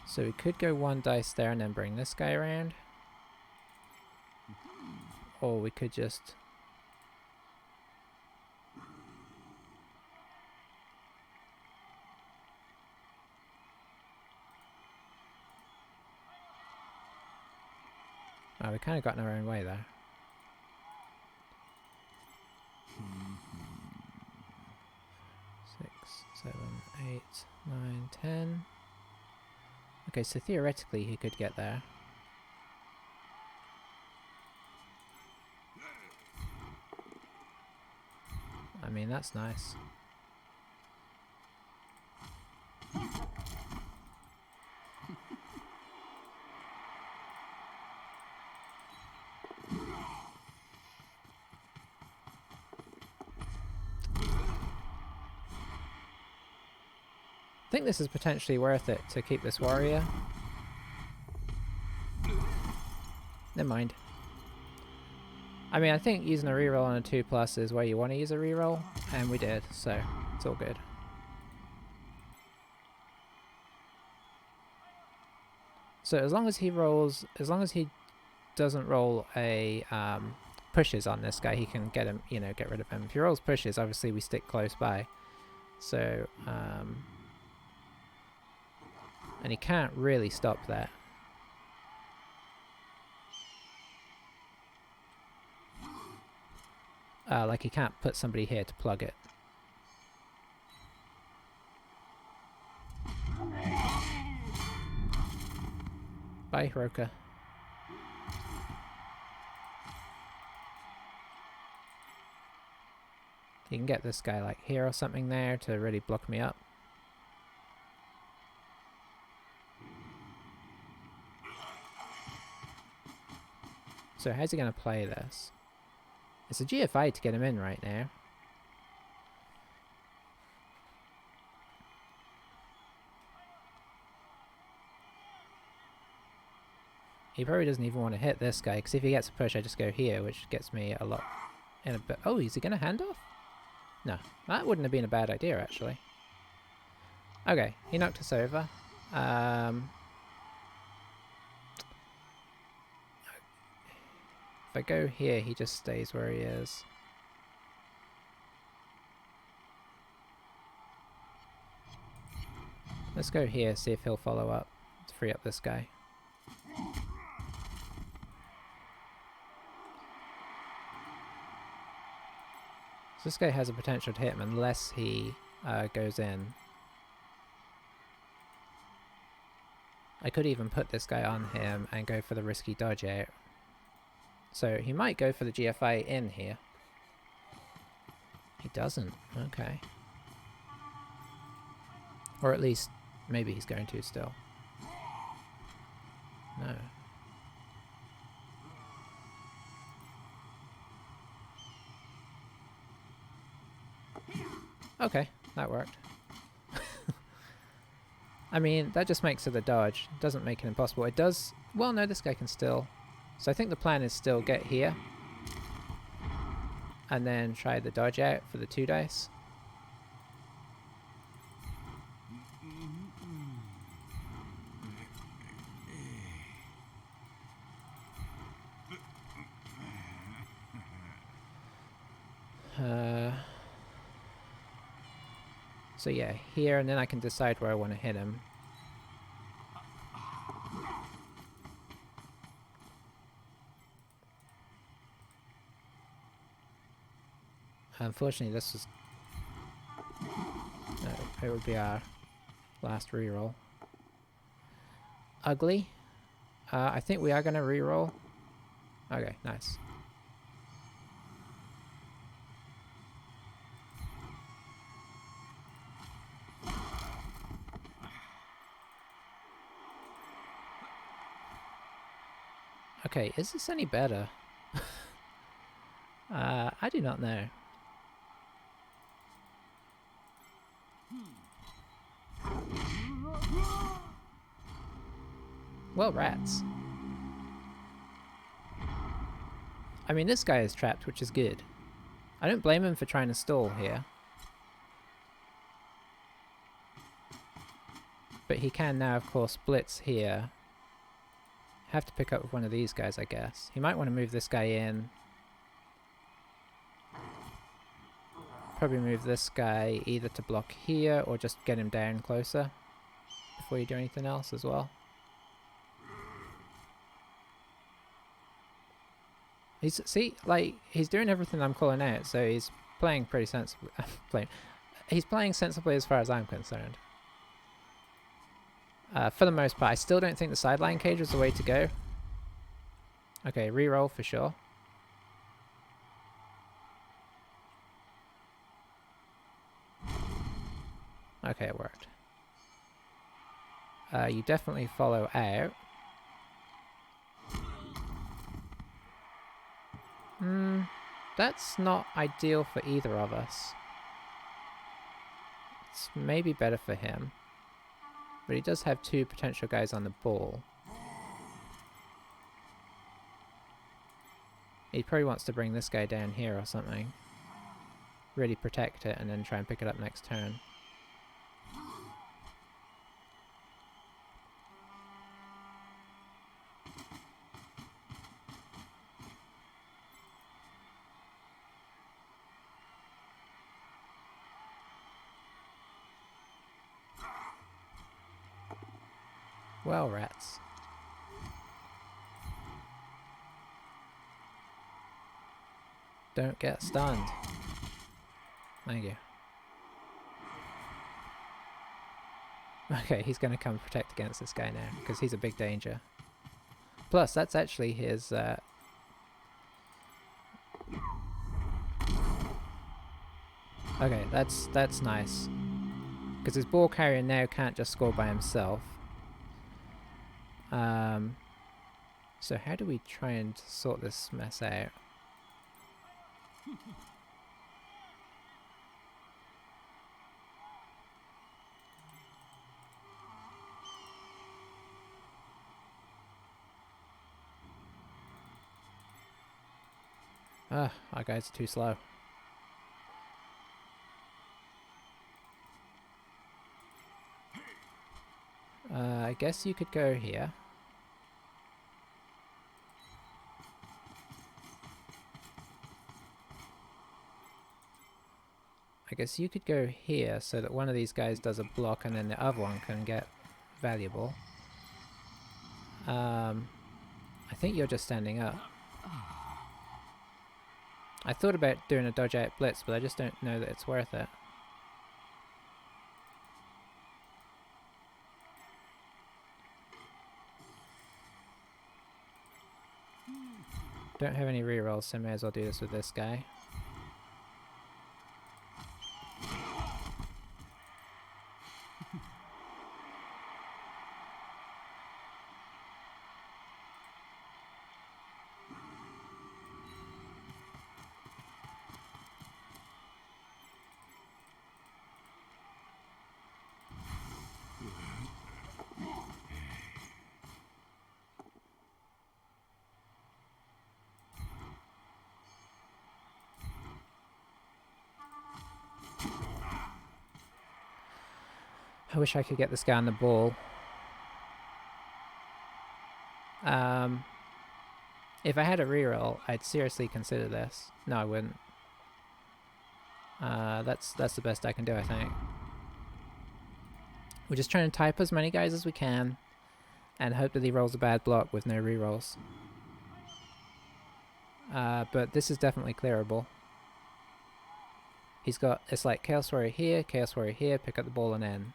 So we could go 1 dice there and then bring this guy around. Or we could just... Oh, we kind of got in our own way there. Six, 7, 8, 9, 10. Okay, so theoretically he could get there. I mean, that's nice. I think this is potentially worth it to keep this warrior. Never mind. I mean, I think using a reroll on a 2+ is where you want to use a reroll, and we did, so it's all good. So as long as he rolls, as long as he doesn't roll a pushes on this guy, he can get him, you know, get rid of him. If he rolls pushes, obviously we stick close by. So, and he can't really stop that. Like he can't put somebody here to plug it. Bye, Hiroka. You can get this guy like here or something there to really block me up. So how's he going to play this? It's a GFI to get him in right now. He probably doesn't even want to hit this guy, because if he gets a push I just go here, which gets me a lot in a bit. Oh, is he going to hand off? No, that wouldn't have been a bad idea actually. Okay, he knocked us over. If I go here, he just stays where he is. Let's go here, see if he'll follow up to free up this guy. So this guy has a potential to hit him unless he goes in. I could even put this guy on him and go for the risky dodge out. So he might go for the GFI in here. He doesn't. Okay. Or at least, maybe he's going to still. No. Okay, that worked. I mean, that just makes it a dodge. It doesn't make it impossible. It does... Well, no, this guy can still... So I think the plan is still get here. And then try the dodge out for the 2 dice. So yeah, here, and then I can decide where I want to hit him. Unfortunately, this is... it would be our last reroll. Ugly. I think we are going to reroll. Okay, nice. Okay, is this any better? I do not know. Well, rats. I mean, this guy is trapped, which is good. I don't blame him for trying to stall here. But he can now, of course, blitz here. Have to pick up with one of these guys, I guess. He might want to move this guy in probably move this guy either to block here or just get him down closer before you do anything else as well. See, like, he's doing everything I'm calling out, so he's playing pretty sensibly. He's playing sensibly as far as I'm concerned. For the most part, I still don't think the sideline cage is the way to go. Okay, reroll for sure. Okay, it worked. You definitely follow out. That's not ideal for either of us. It's maybe better for him. But he does have two potential guys on the ball. He probably wants to bring this guy down here or something. Really protect it and then try and pick it up next turn. Well, rats. Don't get stunned. Thank you. Okay, he's going to come protect against this guy now, because he's a big danger. Plus, that's actually his... Okay, that's nice. Because his ball carrier now can't just score by himself. So how do we try and sort this mess out? Our guys are too slow. I guess you could go here. I guess you could go here so that one of these guys does a block and then the other one can get valuable. I think you're just standing up. I thought about doing a dodge out blitz, but I just don't know that it's worth it. Don't have any rerolls, so may as well do this with this guy. I wish I could get this guy on the ball. If I had a reroll, I'd seriously consider this. No, I wouldn't. That's the best I can do, I think. We're just trying to type as many guys as we can, and hope that he rolls a bad block with no rerolls. But this is definitely clearable. He's got, it's like Chaos Warrior here, pick up the ball and end.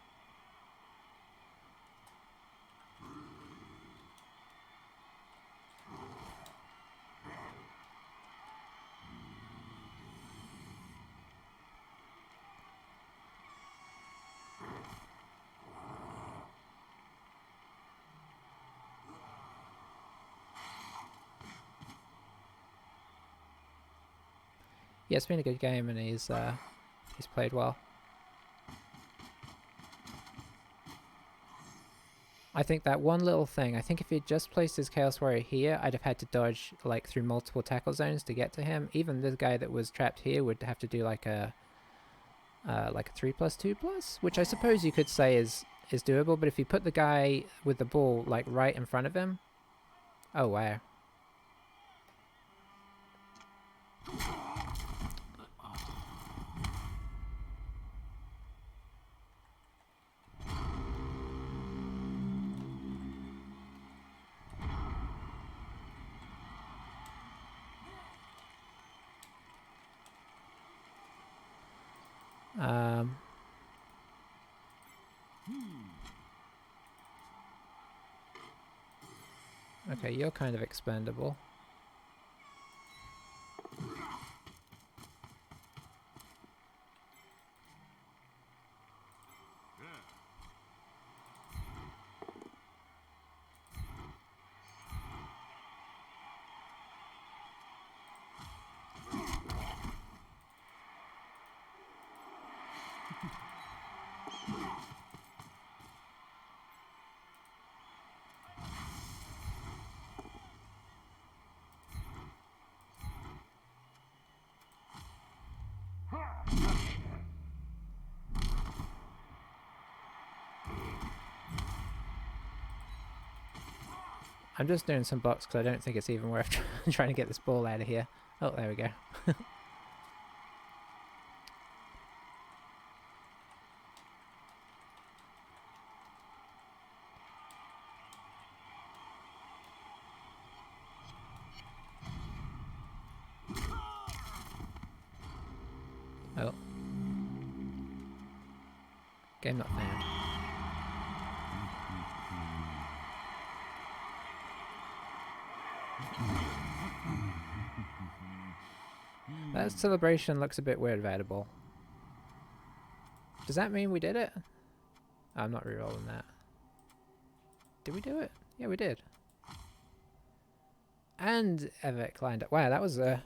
Yeah, it's been a good game and he's played well. I think that one little thing, I think if he'd just placed his Chaos Warrior here, I'd have had to dodge like through multiple tackle zones to get to him. Even this guy that was trapped here would have to do like a 3+2+, which I suppose you could say is doable, but if you put the guy with the ball like right in front of him, oh wow. Okay, you're kind of expendable. I'm just doing some blocks because I don't think it's even worth trying to get this ball out of here. Oh, there we go. Oh. Game not found. That celebration looks a bit weird without a ball. Does that mean we did it? I'm not rerolling that. Did we do it? Yeah, we did. And Evek climbed up. Wow, that was a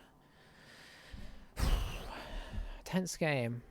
tense game.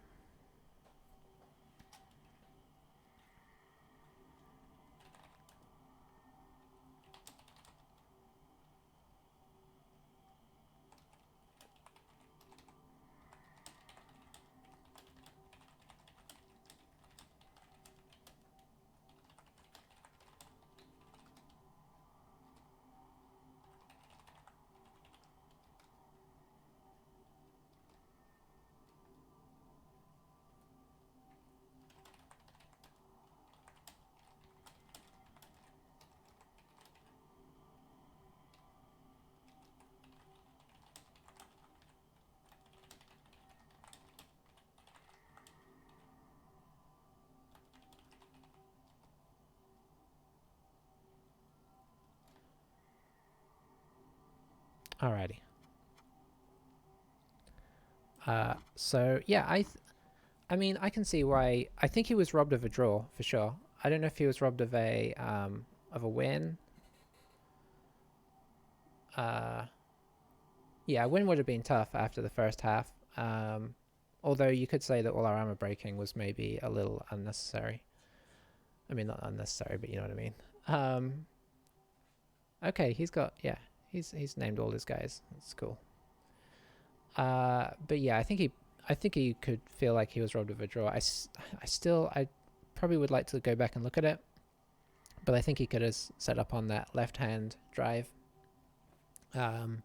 Alrighty. So yeah, I mean, I can see why. I think he was robbed of a draw for sure. I don't know if he was robbed of a win. Yeah, a win would have been tough after the first half. Although you could say that all our armor breaking was maybe a little unnecessary. I mean, not unnecessary, but you know what I mean. Okay, he's he's named all his guys. That's cool. But yeah, I think he could feel like he was robbed of a draw. I probably would like to go back and look at it, but I think he could have set up on that left-hand drive to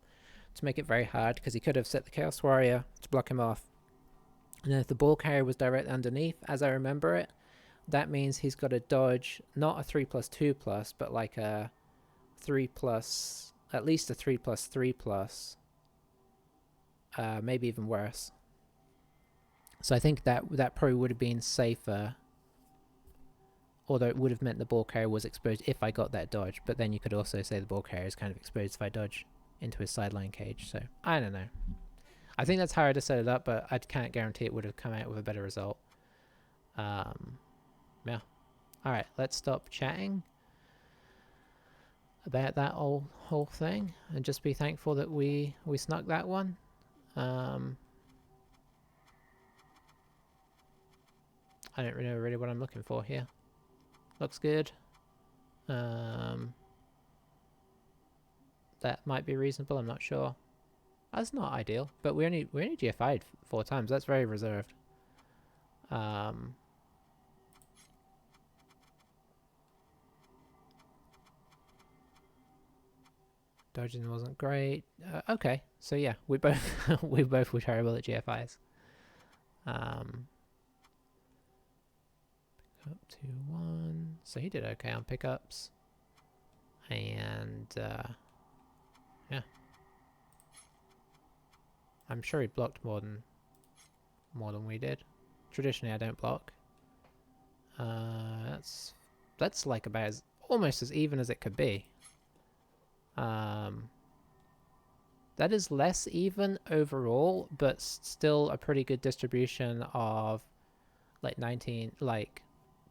make it very hard, because he could have set the Chaos Warrior to block him off. And then if the ball carrier was directly underneath, as I remember it, that means he's got to dodge not a 3+2+, but like a 3+, at least a 3+3+, maybe even worse. So I think that probably would have been safer, although it would have meant the ball carrier was exposed if I got that dodge. But then you could also say the ball carrier is kind of exposed if I dodge into his sideline cage. So I don't know. I think that's how I just set it up, but I can't guarantee it would have come out with a better result. Yeah. Alright, let's stop chatting about that whole thing and just be thankful that we snuck that one. I don't really know really what I'm looking for here. Looks good. That might be reasonable, I'm not sure. That's not ideal, but we only GFI'd 4 times. That's very reserved. Dodging wasn't great. Okay, so yeah, we both we both were terrible at GFIs. Up to 1. So he did okay on pickups, and yeah, I'm sure he blocked more than we did. Traditionally, I don't block. That's that's like about as almost as even as it could be. That is less even overall, but still a pretty good distribution of like 19 like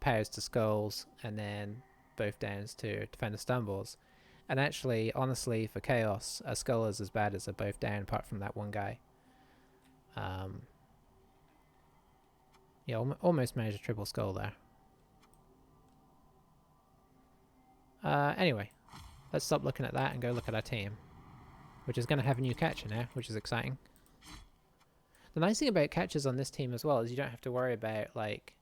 powers to skulls and then both downs to defender stumbles. And actually, honestly, for chaos, a skull is as bad as a both down apart from that one guy. Yeah, almost managed a triple skull there. Anyway, let's stop looking at that and go look at our team, which is going to have a new catcher now, which is exciting. The nice thing about catchers on this team as well is you don't have to worry about like,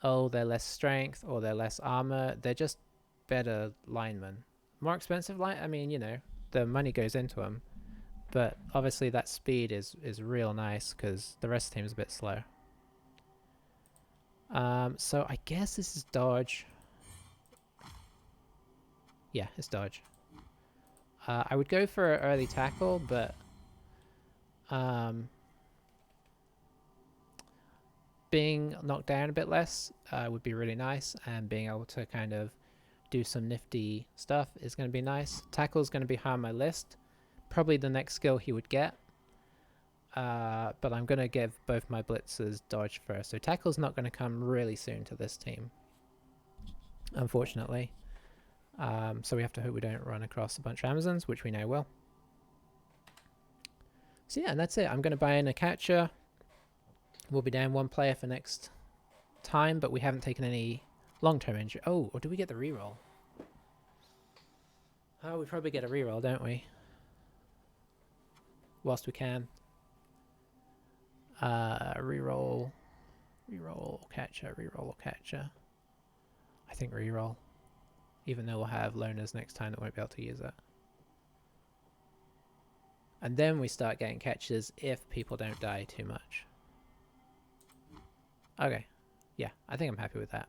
oh, they're less strength or they're less armor. They're just better linemen. More expensive line. I mean, you know, the money goes into them, but obviously that speed is real nice because the rest of the team is a bit slow. So I guess this is dodge. Yeah, it's dodge. I would go for an early tackle, but being knocked down a bit less would be really nice, and being able to kind of do some nifty stuff is going to be nice. Tackle is going to be high on my list. Probably the next skill he would get. But I'm going to give both my blitzers dodge first. So tackle's not going to come really soon to this team, unfortunately. So we have to hope we don't run across a bunch of Amazons, which we know will. So yeah, and that's it. I'm going to buy in a catcher. We'll be down one player for next time, but we haven't taken any long-term injury. Oh, or do we get the reroll? Oh, we probably get a reroll, don't we? Whilst we can. Reroll catcher. I think reroll. Even though we'll have loners next time that won't be able to use it. And then we start getting catches if people don't die too much. Okay. Yeah, I think I'm happy with that.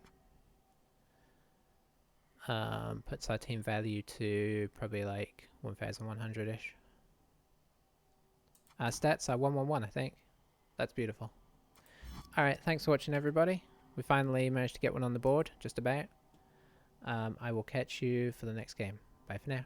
Puts our team value to probably like 1,100-ish. Our stats are 111, I think. That's beautiful. Alright, thanks for watching, everybody. We finally managed to get one on the board, just about. I will catch you for the next game. Bye for now.